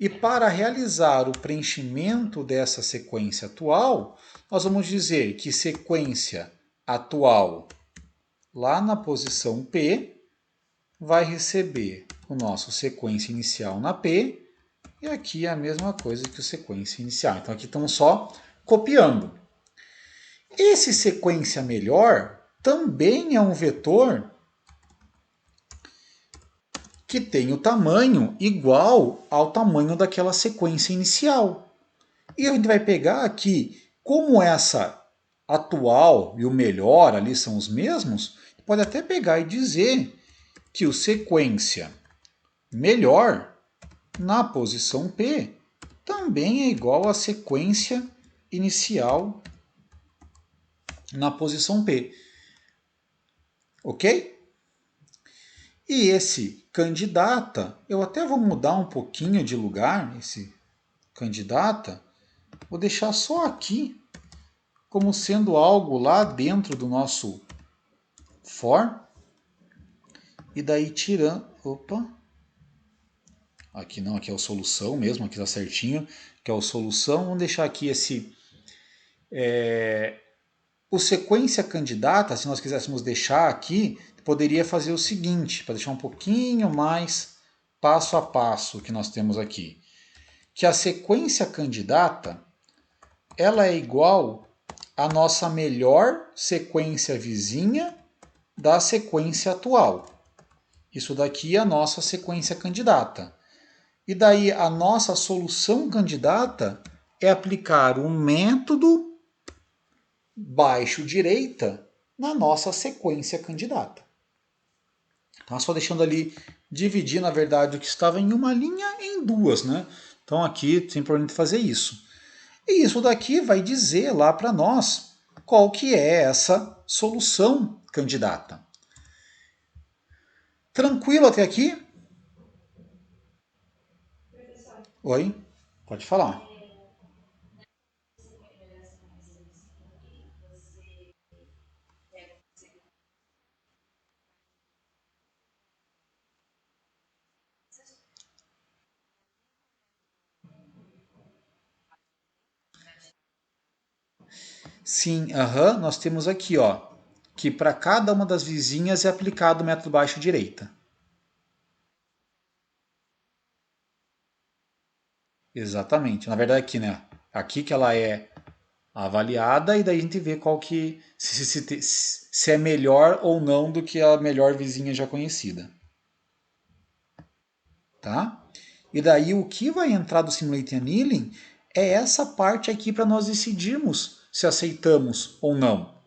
E para realizar o preenchimento dessa sequência atual, nós vamos dizer que sequência atual lá na posição P vai receber o nosso sequência inicial na P, e aqui é a mesma coisa que o sequência inicial. Então aqui estamos só copiando. Esse sequência melhor também é um vetor que tem o tamanho igual ao tamanho daquela sequência inicial. E a gente vai pegar aqui, como essa atual e o melhor ali são os mesmos, pode até pegar e dizer que o sequência melhor na posição P também é igual à sequência inicial na posição P. Ok? E esse candidata, eu até vou mudar um pouquinho de lugar, esse candidata, vou deixar só aqui como sendo algo lá dentro do nosso for. E daí tirando. Opa! Aqui não, aqui é o solução mesmo, aqui está certinho, que é o solução. Vamos deixar aqui esse. O sequência candidata, se nós quiséssemos deixar aqui, poderia fazer o seguinte, para deixar um pouquinho mais passo a passo que nós temos aqui. Que a sequência candidata, ela é igual à nossa melhor sequência vizinha da sequência atual. Isso daqui é a nossa sequência candidata. E daí a nossa solução candidata é aplicar o método baixo-direita na nossa sequência candidata. Então, só deixando ali dividir, na verdade, o que estava em uma linha em duas, né? Então aqui tem problema de fazer isso. E isso daqui vai dizer lá para nós qual que é essa solução candidata. Tranquilo até aqui? Oi? Pode falar. Sim, nós temos aqui, ó, que para cada uma das vizinhas é aplicado o método baixo direita. Exatamente. Na verdade aqui, né? Aqui que ela é avaliada e daí a gente vê qual que se é melhor ou não do que a melhor vizinha já conhecida, tá? E daí o que vai entrar do Simulating Annealing é essa parte aqui para nós decidirmos se aceitamos ou não.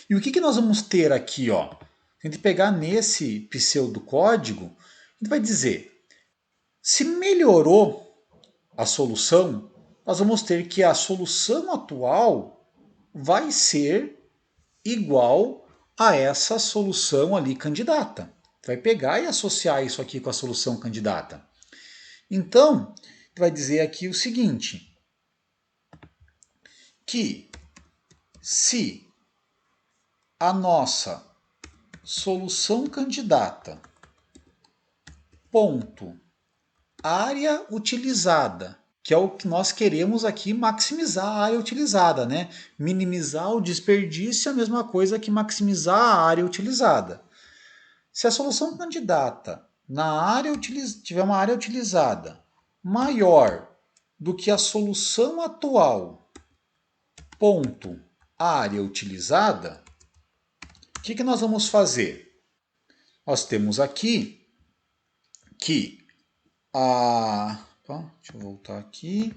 E o que nós vamos ter aqui, ó? Se a gente pegar nesse pseudocódigo, a gente vai dizer, se melhorou a solução, nós vamos ter que a solução atual vai ser igual a essa solução ali candidata. Vai pegar e associar isso aqui com a solução candidata. Então, vai dizer aqui o seguinte, que se a nossa solução candidata ponto área utilizada, que é o que nós queremos aqui maximizar a área utilizada, né? Minimizar o desperdício é a mesma coisa que maximizar a área utilizada. Se a solução candidata na área tiver uma área utilizada maior do que a solução atual, ponto área utilizada, o que nós vamos fazer? Nós temos aqui que deixa eu voltar aqui.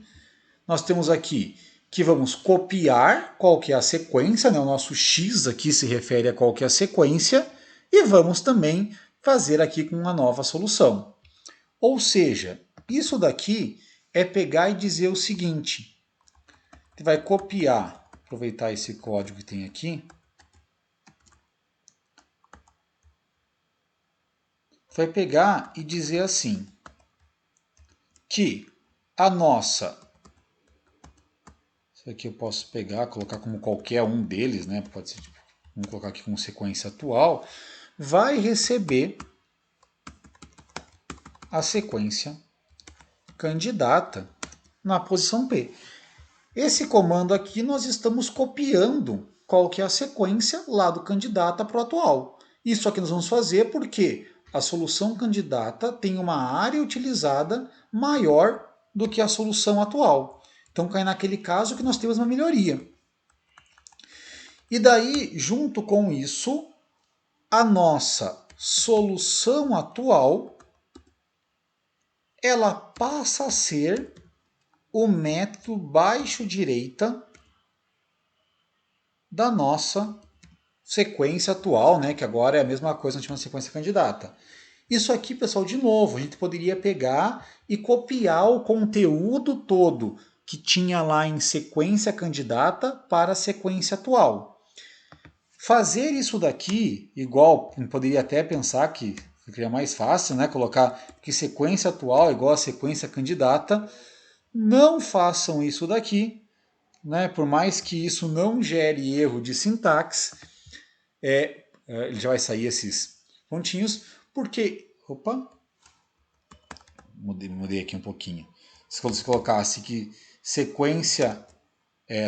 Nós temos aqui que vamos copiar qual que é a sequência, né? O nosso x aqui se refere a qual que é a sequência, e vamos também fazer aqui com uma nova solução. Ou seja, isso daqui é pegar e dizer o seguinte, você vai copiar, aproveitar esse código que tem aqui, vai pegar e dizer assim, que a nossa, isso aqui eu posso pegar, colocar como qualquer um deles, né? Pode ser, vamos colocar aqui como sequência atual, vai receber a sequência candidata na posição P. Esse comando aqui nós estamos copiando qual que é a sequência lá do candidata para o atual. Isso aqui nós vamos fazer porque a solução candidata tem uma área utilizada maior do que a solução atual. Então cai naquele caso que nós temos uma melhoria. E daí, junto com isso, a nossa solução atual ela passa a ser o método baixo direita da nossa sequência atual, né, que agora é a mesma coisa, nós tínhamos sequência candidata. Isso aqui, pessoal, de novo, a gente poderia pegar e copiar o conteúdo todo que tinha lá em sequência candidata para a sequência atual. Fazer isso daqui, igual, poderia até pensar que seria mais fácil, né, colocar que sequência atual é igual a sequência candidata. Não façam isso daqui, né, por mais que isso não gere erro de sintaxe, ele já vai sair esses pontinhos, porque, mudei aqui um pouquinho. Se você colocasse que sequência,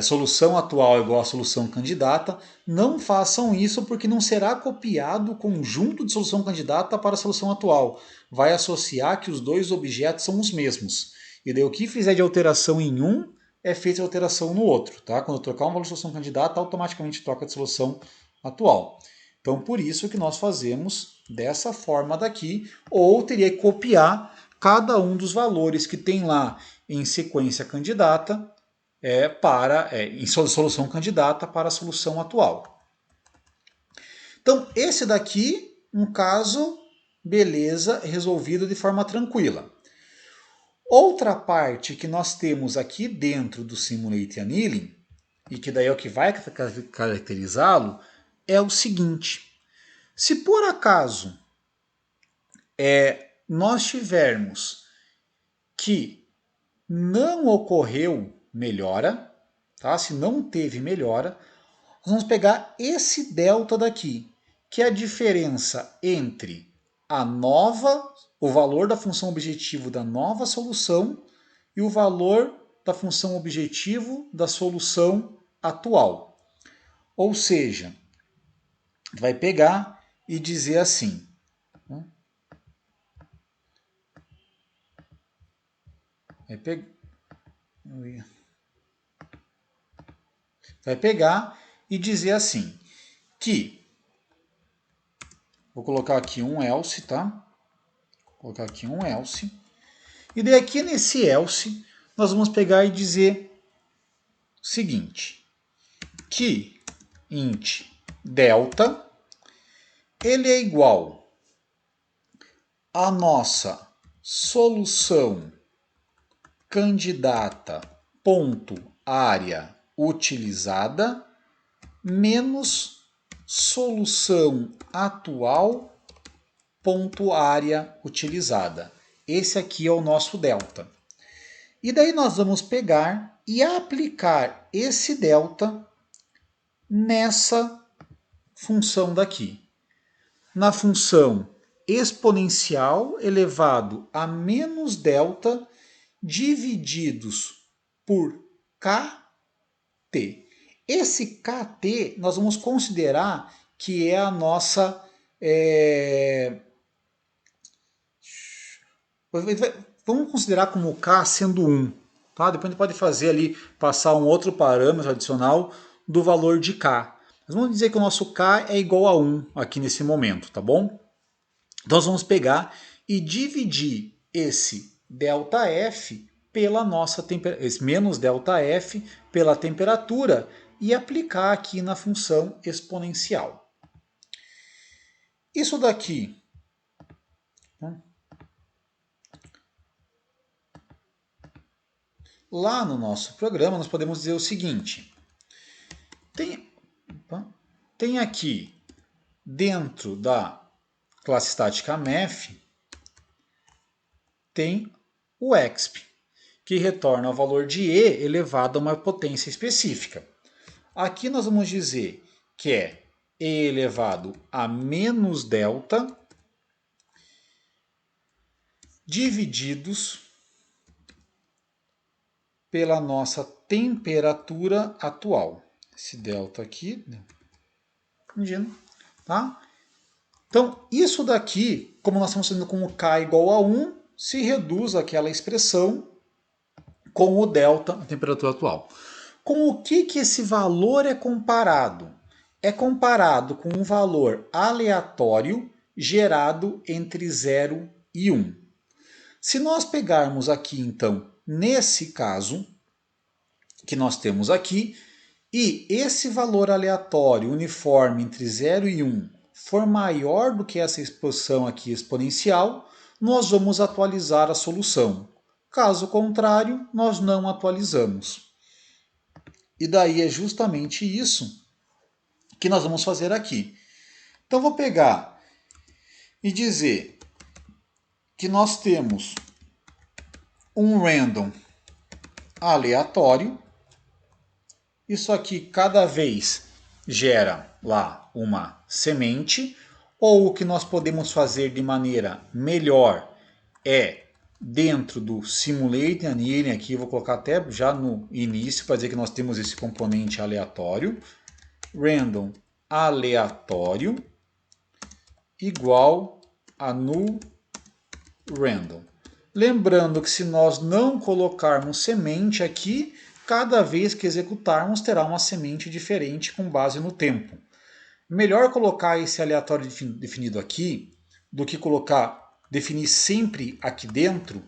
solução atual é igual a solução candidata, não façam isso porque não será copiado o conjunto de solução candidata para a solução atual. Vai associar que os dois objetos são os mesmos. E daí o que fizer de alteração em um, é feita de alteração no outro. Tá? Quando eu trocar uma valor de solução candidata, automaticamente troca de solução atual. Então, por isso que nós fazemos dessa forma daqui, ou teria que copiar cada um dos valores que tem lá em sequência candidata em solução candidata para a solução atual. Então, esse daqui, um caso, beleza, resolvido de forma tranquila. Outra parte que nós temos aqui dentro do Simulating Annealing, e que daí é o que vai caracterizá-lo, é o seguinte. Se por acaso nós tivermos que não ocorreu melhora, tá? Se não teve melhora, nós vamos pegar esse delta daqui, que é a diferença entre o valor da função objetivo da nova solução e o valor da função objetivo da solução atual. Ou seja, vai pegar e dizer assim. Vai pegar e dizer assim, que, vou colocar aqui um else, tá? Vou colocar aqui um else. E daí aqui nesse else, nós vamos pegar e dizer o seguinte, que int delta, ele é igual à nossa solução candidata ponto área utilizada menos solução atual ponto área utilizada. Esse aqui é o nosso delta. E daí nós vamos pegar e aplicar esse delta nessa função daqui. Na função exponencial elevado a menos delta divididos por kt. Esse kt nós vamos considerar que é a nossa... Vamos considerar como k sendo 1. Tá? Depois a gente pode fazer ali, passar um outro parâmetro adicional do valor de k. Mas vamos dizer que o nosso k é igual a 1 aqui nesse momento, tá bom? Então nós vamos pegar e dividir esse ΔF pela nossa esse menos ΔF pela temperatura e aplicar aqui na função exponencial. Isso daqui lá no nosso programa nós podemos dizer o seguinte, tem aqui dentro da classe estática math, tem o exp, que retorna o valor de e elevado a uma potência específica. Aqui nós vamos dizer que é e elevado a menos delta divididos pela nossa temperatura atual. Esse delta aqui, tá? Então, isso daqui, como nós estamos fazendo com o k igual a 1, se reduz àquela expressão com o delta, a temperatura atual. Com o que esse valor é comparado? É comparado com um valor aleatório gerado entre 0 e 1. Se nós pegarmos aqui, então, nesse caso que nós temos aqui, e esse valor aleatório uniforme entre 0 e 1 for maior do que essa exposição aqui exponencial, nós vamos atualizar a solução. Caso contrário, nós não atualizamos. E daí é justamente isso que nós vamos fazer aqui. Então vou pegar e dizer que nós temos um random aleatório. Isso aqui cada vez gera lá uma semente, ou o que nós podemos fazer de maneira melhor é dentro do Simulate Annealing, aqui eu vou colocar até já no início para dizer que nós temos esse componente aleatório, random aleatório igual a null random. Lembrando que se nós não colocarmos semente aqui, cada vez que executarmos terá uma semente diferente com base no tempo. Melhor colocar esse aleatório definido aqui do que definir sempre aqui dentro,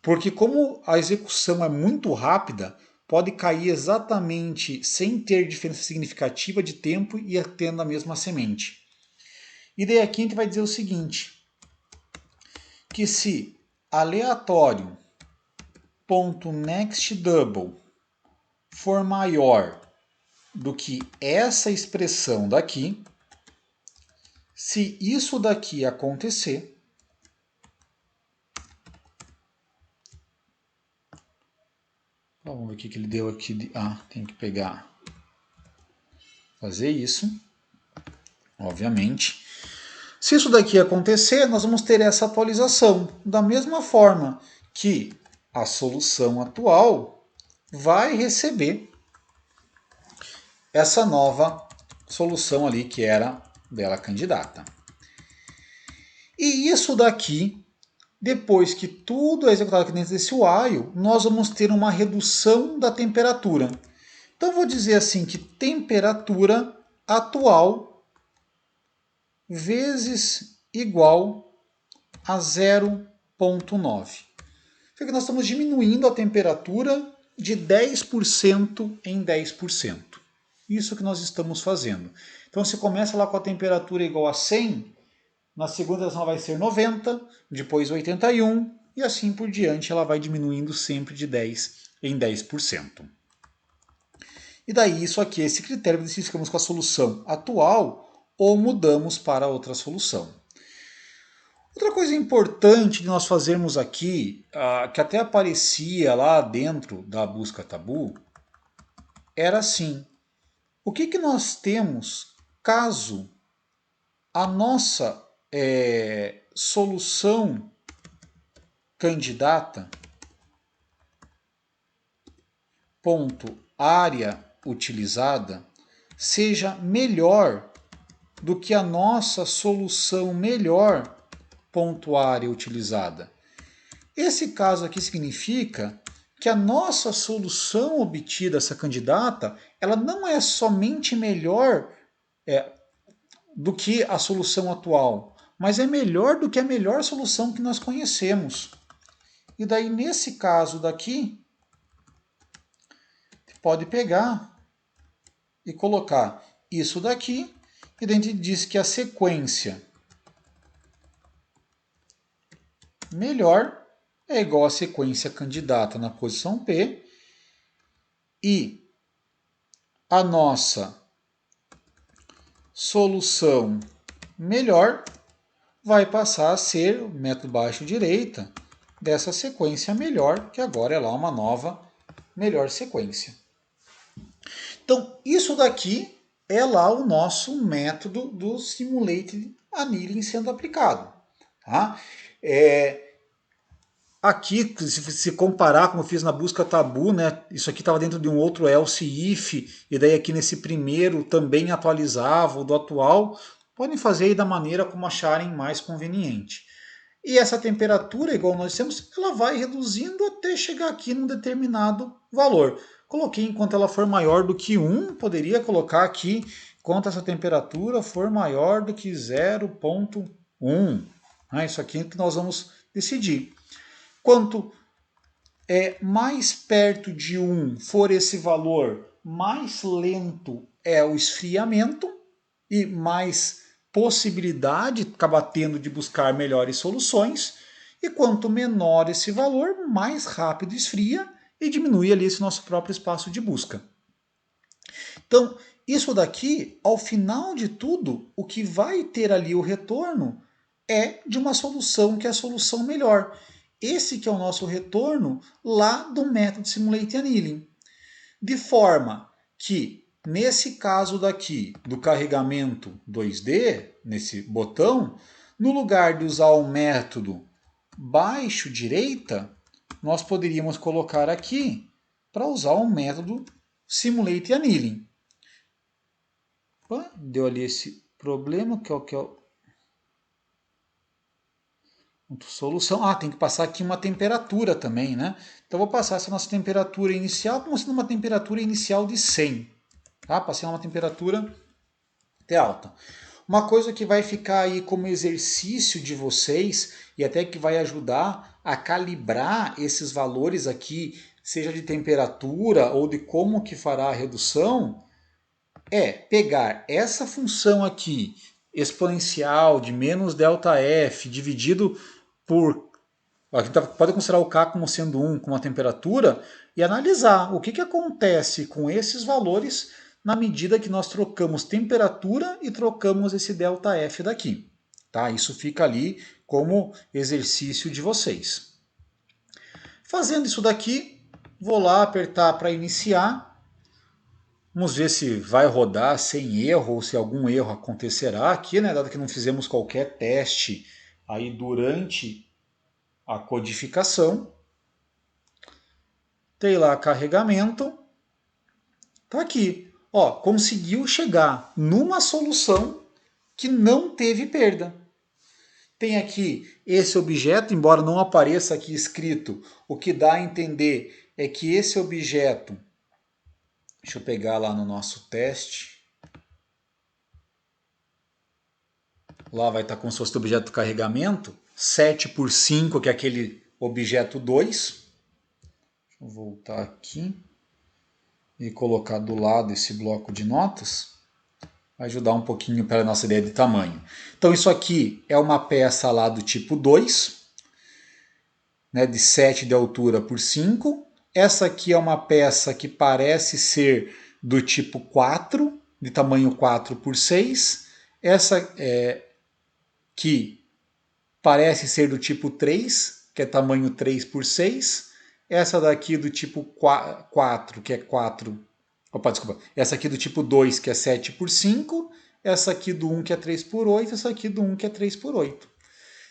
porque como a execução é muito rápida, pode cair exatamente sem ter diferença significativa de tempo e tendo a mesma semente. E daí aqui a gente vai dizer o seguinte, que se aleatório.nextDouble for maior do que essa expressão daqui, se isso daqui acontecer, vamos ver o que ele deu aqui. Tem que pegar, fazer isso, obviamente. Se isso daqui acontecer, nós vamos ter essa atualização, da mesma forma que a solução atual vai receber essa nova solução ali que era dela candidata. E isso daqui, depois que tudo é executado aqui dentro desse while, nós vamos ter uma redução da temperatura. Então vou dizer assim que temperatura atual vezes igual a 0,9. Fica que nós estamos diminuindo a temperatura de 10% em 10%. Isso que nós estamos fazendo. Então se começa lá com a temperatura igual a 100, na segunda ela vai ser 90, depois 81 e assim por diante ela vai diminuindo sempre de 10 em 10%. E daí isso aqui, esse critério, se ficamos com a solução atual ou mudamos para outra solução. Outra coisa importante de nós fazermos aqui, que até aparecia lá dentro da busca tabu, era assim: o que nós temos caso a nossa solução candidata, ponto área utilizada, seja melhor do que a nossa solução melhor, ponto área utilizada. Esse caso aqui significa que a nossa solução obtida, essa candidata, ela não é somente melhor do que a solução atual, mas é melhor do que a melhor solução que nós conhecemos. E daí, nesse caso daqui, pode pegar e colocar isso daqui, e a gente diz que a sequência melhor é igual à sequência candidata na posição P, e a nossa solução melhor vai passar a ser o método baixo-direita dessa sequência melhor, que agora é lá uma nova melhor sequência. Então, isso daqui é lá o nosso método do Simulated Annealing sendo aplicado. Tá? Aqui, se comparar, como eu fiz na busca tabu, né, isso aqui estava dentro de um outro else if, e daí aqui nesse primeiro também atualizava o do atual. Podem fazer aí da maneira como acharem mais conveniente. E essa temperatura, igual nós temos, ela vai reduzindo até chegar aqui num determinado valor. Coloquei enquanto ela for maior do que 1, poderia colocar aqui enquanto essa temperatura for maior do que 0,1. Isso aqui é que nós vamos decidir. Quanto mais perto de 1 for esse valor, mais lento é o esfriamento e mais possibilidade acaba tendo de buscar melhores soluções. E quanto menor esse valor, mais rápido esfria e diminui ali esse nosso próprio espaço de busca. Então, isso daqui, ao final de tudo, o que vai ter ali o retorno é de uma solução que é a solução melhor. Esse que é o nosso retorno lá do método Simulated Annealing. De forma que, nesse caso daqui, do carregamento 2D, nesse botão, no lugar de usar o método baixo direita, nós poderíamos colocar aqui para usar o método Simulated Annealing. Deu ali esse problema, que é o solução. Tem que passar aqui uma temperatura também, né? Então vou passar essa nossa temperatura inicial como sendo uma temperatura inicial de 100. Tá? Passei uma temperatura até alta. Uma coisa que vai ficar aí como exercício de vocês e até que vai ajudar a calibrar esses valores aqui, seja de temperatura ou de como que fará a redução, é pegar essa função aqui, exponencial de menos ΔF dividido por... A gente pode considerar o K como sendo 1 com a temperatura e analisar o que acontece com esses valores na medida que nós trocamos temperatura e trocamos esse ΔF daqui. Tá? Isso fica ali como exercício de vocês. Fazendo isso daqui, vou lá apertar para iniciar. Vamos ver se vai rodar sem erro ou se algum erro acontecerá aqui, né? Dado que não fizemos qualquer teste aí durante a codificação. Tem lá carregamento. Tá aqui. ó, conseguiu chegar numa solução que não teve perda. Tem aqui esse objeto, embora não apareça aqui escrito, o que dá a entender é que esse objeto, deixa eu pegar lá no nosso teste, lá vai estar como se fosse o objeto do carregamento, 7 por 5, que é aquele objeto 2. Deixa eu voltar aqui e colocar do lado esse bloco de notas. Vai ajudar um pouquinho para a nossa ideia de tamanho. Então isso aqui é uma peça lá do tipo 2, né, de 7 de altura por 5. Essa aqui é uma peça que parece ser do tipo 4, de tamanho 4 por 6. Essa que parece ser do tipo 3, que é tamanho 3 por 6. Essa daqui do tipo 4, que é 4. Opa, desculpa. Essa aqui do tipo 2, que é 7 por 5. Essa aqui do 1, que é 3 por 8. Essa aqui do 1, que é 3 por 8.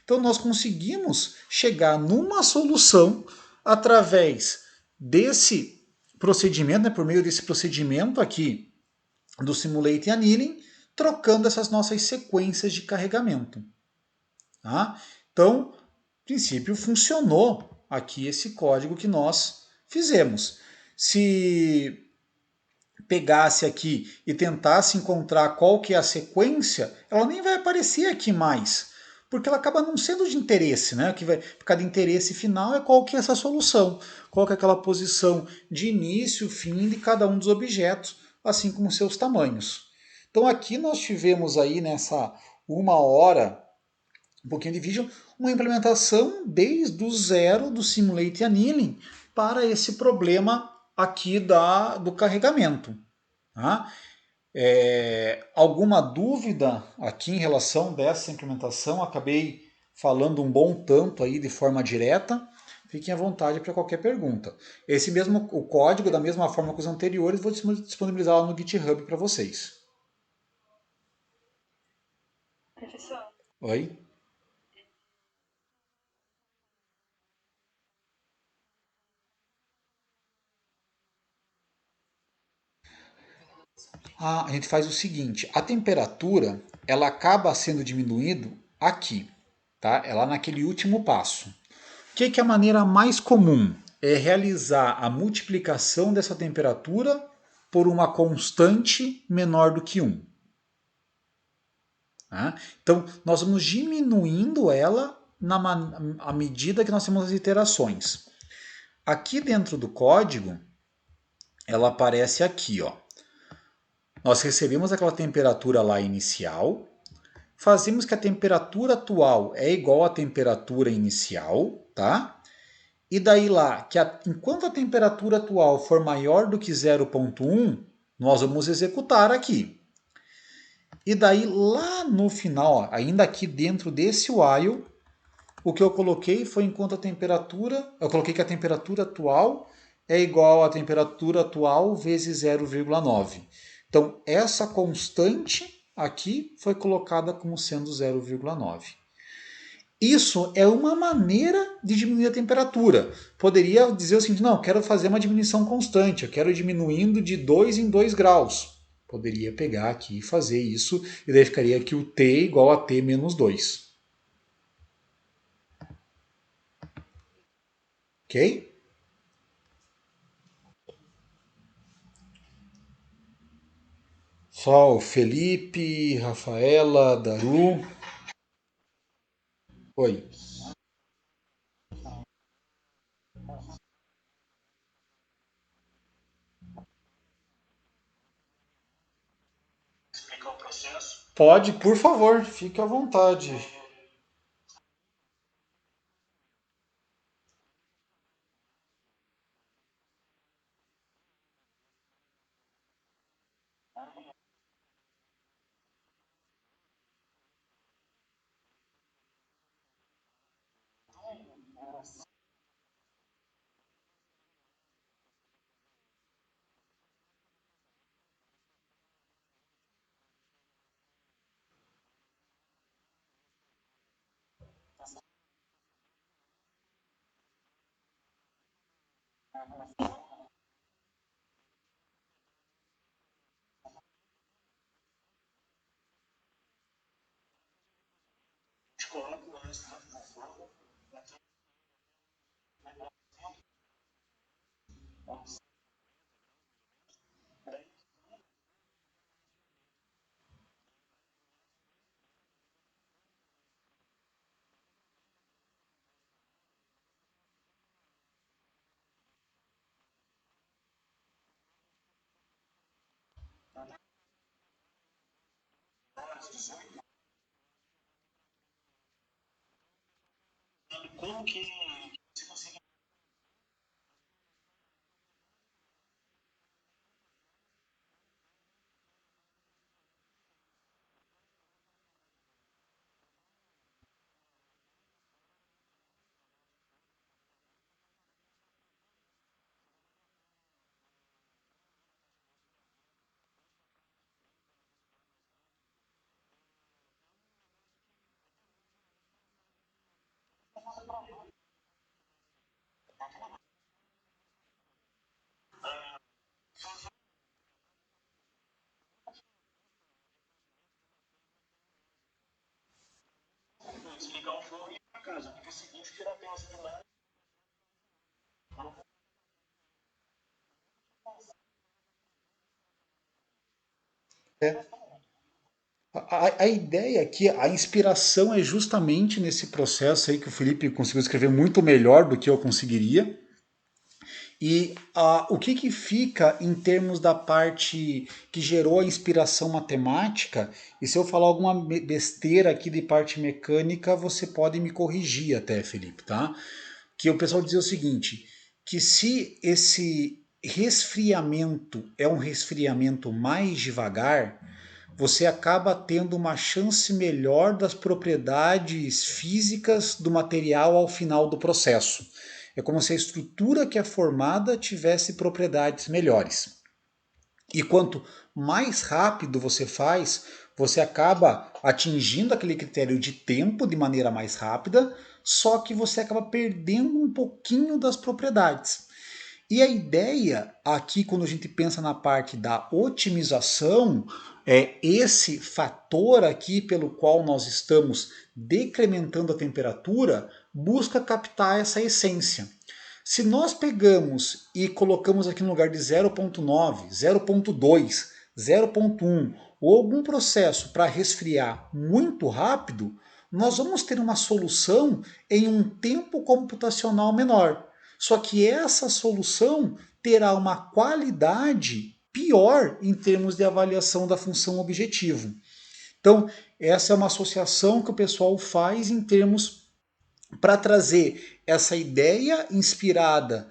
Então nós conseguimos chegar numa solução através desse procedimento, né, por meio desse procedimento aqui do Simulate Annealing, trocando essas nossas sequências de carregamento. Tá? Então, no princípio, funcionou aqui esse código que nós fizemos. Se pegasse aqui e tentasse encontrar qual que é a sequência, ela nem vai aparecer aqui mais, porque ela acaba não sendo de interesse, né? O que vai ficar de interesse final é qual que é essa solução, qual que é aquela posição de início, fim de cada um dos objetos, assim como seus tamanhos. Então aqui nós tivemos aí nessa 1 hora um pouquinho de vídeo, uma implementação desde o zero do Simulate Annealing para esse problema aqui do carregamento. Tá? Alguma dúvida aqui em relação dessa implementação? Acabei falando um bom tanto aí de forma direta. Fiquem à vontade para qualquer pergunta. Esse mesmo o código, da mesma forma que os anteriores, vou disponibilizar lá no GitHub para vocês. Professor. Oi? A gente faz o seguinte, a temperatura ela acaba sendo diminuída aqui, tá? É lá naquele último passo. O que é a maneira mais comum? É realizar a multiplicação dessa temperatura por uma constante menor do que 1. Tá? Então, nós vamos diminuindo ela à medida que nós temos as iterações. Aqui dentro do código, ela aparece aqui, ó. Nós recebemos aquela temperatura lá inicial, fazemos que a temperatura atual é igual à temperatura inicial, tá? E daí lá, enquanto a temperatura atual for maior do que 0,1, nós vamos executar aqui. E daí lá no final, ó, ainda aqui dentro desse while, o que eu coloquei foi enquanto a temperatura, eu coloquei que a temperatura atual é igual à temperatura atual vezes 0,9. Então, essa constante aqui foi colocada como sendo 0,9. Isso é uma maneira de diminuir a temperatura. Poderia dizer o seguinte, não, quero fazer uma diminuição constante, eu quero diminuindo de 2 em 2 graus. Poderia pegar aqui e fazer isso, e daí ficaria aqui o T igual a T menos 2. Ok? Só o Felipe, Rafaela, Daru. Oi. Pode, por favor, fique à vontade. É. A ideia é que a inspiração é justamente nesse processo aí que o Felipe conseguiu escrever muito melhor do que eu conseguiria. E o que, que fica em termos da parte que gerou a inspiração matemática? E se eu falar alguma besteira aqui de parte mecânica, você pode me corrigir até, Felipe, tá? Que o pessoal dizia o seguinte, que se esse resfriamento é um resfriamento mais devagar, você acaba tendo uma chance melhor das propriedades físicas do material ao final do processo. É como se a estrutura que é formada tivesse propriedades melhores. E quanto mais rápido você faz, você acaba atingindo aquele critério de tempo de maneira mais rápida, só que você acaba perdendo um pouquinho das propriedades. E a ideia aqui, quando a gente pensa na parte da otimização, é esse fator aqui pelo qual nós estamos decrementando a temperatura, busca captar essa essência. Se nós pegamos e colocamos aqui no lugar de 0.9, 0.2, 0.1 ou algum processo para resfriar muito rápido, nós vamos ter uma solução em um tempo computacional menor. Só que essa solução terá uma qualidade pior em termos de avaliação da função objetivo. Então, essa é uma associação que o pessoal faz em termos para trazer essa ideia inspirada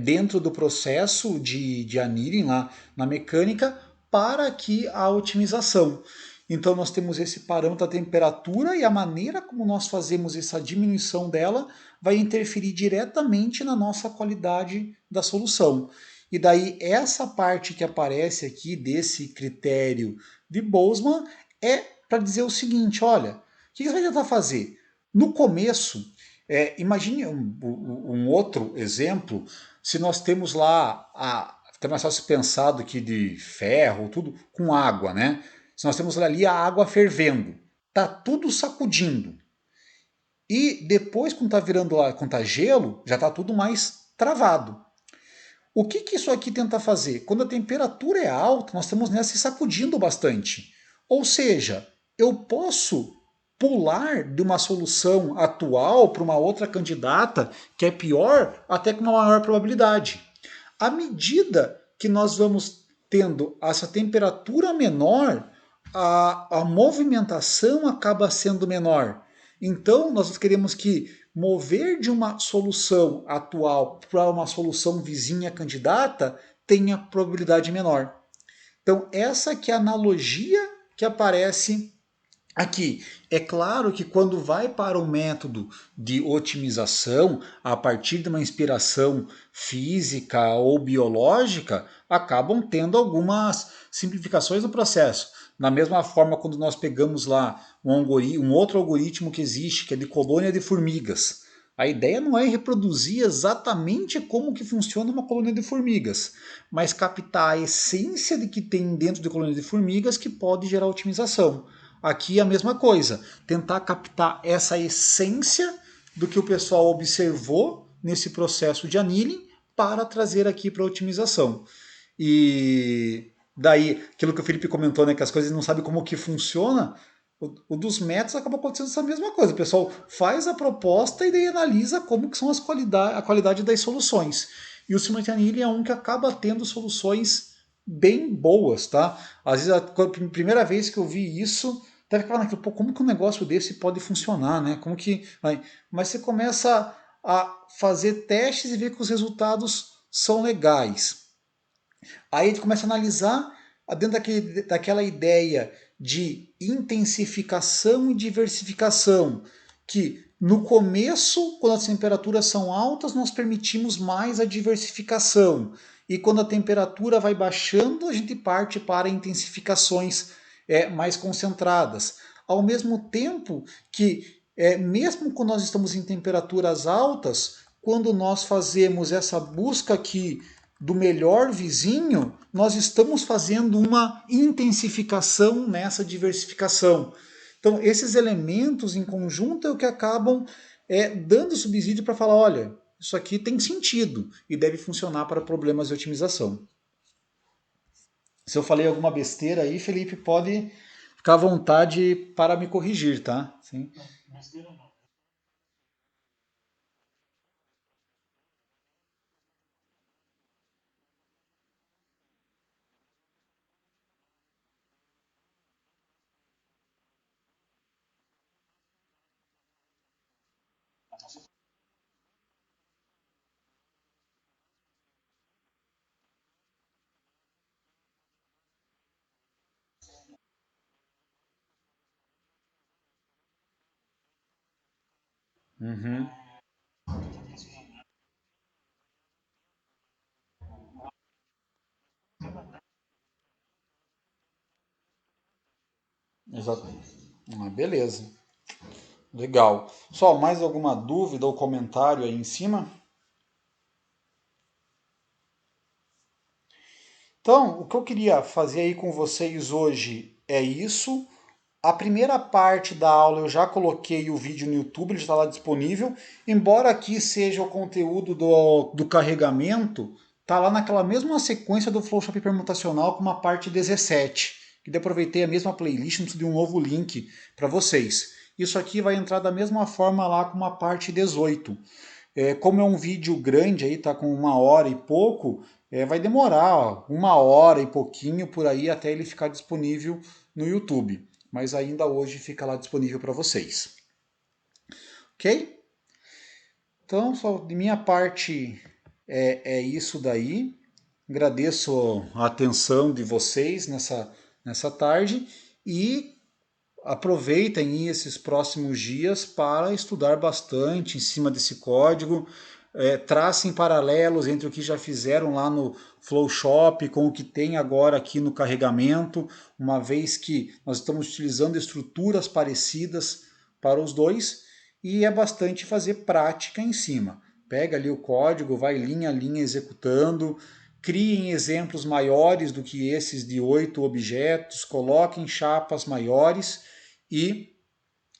dentro do processo de annealing lá na mecânica para aqui a otimização. Então nós temos esse parâmetro da temperatura e a maneira como nós fazemos essa diminuição dela vai interferir diretamente na nossa qualidade da solução. E daí essa parte que aparece aqui desse critério de Boltzmann é para dizer o seguinte, olha, o que você vai tentar fazer? No começo, imagine um outro exemplo, se nós temos lá, até mais fácil pensar do que de ferro, tudo com água, né? Se nós temos ali a água fervendo, tá tudo sacudindo. E depois, quando tá virando lá, quando tá gelo, já tá tudo mais travado. O que, que isso aqui tenta fazer? Quando a temperatura é alta, nós estamos nessa se sacudindo bastante. Ou seja, eu posso pular de uma solução atual para uma outra candidata que é pior, até com uma maior probabilidade. À medida que nós vamos tendo essa temperatura menor, a movimentação acaba sendo menor. Então, nós queremos que mover de uma solução atual para uma solução vizinha candidata tenha probabilidade menor. Então, essa que é a analogia que aparece aqui. É claro que quando vai para um método de otimização, a partir de uma inspiração física ou biológica, acabam tendo algumas simplificações no processo. Da mesma forma, quando nós pegamos lá um outro algoritmo que existe, que é de colônia de formigas. A ideia não é reproduzir exatamente como que funciona uma colônia de formigas, mas captar a essência de que tem dentro de colônia de formigas que pode gerar otimização. aqui é a mesma coisa, tentar captar essa essência do que o pessoal observou nesse processo de annealing para trazer aqui para a otimização. E daí, aquilo que o Felipe comentou, né, que as coisas não sabem como que funciona, o dos métodos acaba acontecendo essa mesma coisa. O pessoal faz a proposta e daí analisa como que são a qualidade das soluções. E o Simulate Annealing é um que acaba tendo soluções bem boas, tá? Às vezes, a primeira vez que eu vi isso, até ficava naquilo, pô, como que um negócio desse pode funcionar, né? Como que... Mas você começa a fazer testes e ver que os resultados são legais. Aí a gente começa a analisar dentro daquela ideia de intensificação e diversificação, que no começo, quando as temperaturas são altas, nós permitimos mais a diversificação. E quando a temperatura vai baixando, a gente parte para intensificações mais concentradas. Ao mesmo tempo que, mesmo quando nós estamos em temperaturas altas, quando nós fazemos essa busca aqui do melhor vizinho, nós estamos fazendo uma intensificação nessa diversificação. Então, esses elementos em conjunto é o que acabam dando subsídio para falar, olha, isso aqui tem sentido e deve funcionar para problemas de otimização. Se eu falei alguma besteira aí, Felipe, pode ficar à vontade para me corrigir, tá? Sim. Uhum. Exato. Beleza. Legal. Só mais alguma dúvida ou comentário aí em cima? Então, o que eu queria fazer aí com vocês hoje é isso. A primeira parte da aula eu já coloquei o vídeo no YouTube, ele já está lá disponível. Embora aqui seja o conteúdo do carregamento, tá lá naquela mesma sequência do Flowshop permutacional com uma parte 17. Que aproveitei a mesma playlist, não preciso de um novo link para vocês. Isso aqui vai entrar da mesma forma lá com uma parte 18. Como é um vídeo grande aí, tá com 1 hora e pouco, vai demorar 1 hora e pouquinho por aí até ele ficar disponível no YouTube. Mas ainda hoje fica lá disponível para vocês. Ok? Então, só de minha parte é isso daí. Agradeço a atenção de vocês nessa tarde e aproveitem esses próximos dias para estudar bastante em cima desse código, tracem paralelos entre o que já fizeram lá no Flowshop com o que tem agora aqui no carregamento, uma vez que nós estamos utilizando estruturas parecidas para os dois, e é bastante fazer prática em cima. Pega ali o código, vai linha a linha executando, criem exemplos maiores do que esses de 8 objetos, coloquem chapas maiores e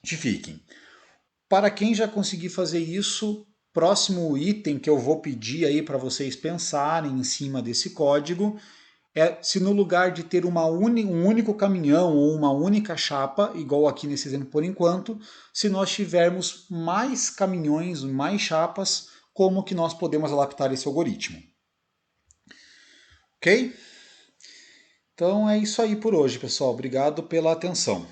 fiquem. Para quem já conseguir fazer isso, próximo item que eu vou pedir aí para vocês pensarem em cima desse código é se no lugar de ter um único caminhão ou uma única chapa, igual aqui nesse exemplo por enquanto, se nós tivermos mais caminhões, mais chapas, como que nós podemos adaptar esse algoritmo. Ok? Então é isso aí por hoje, pessoal. Obrigado pela atenção.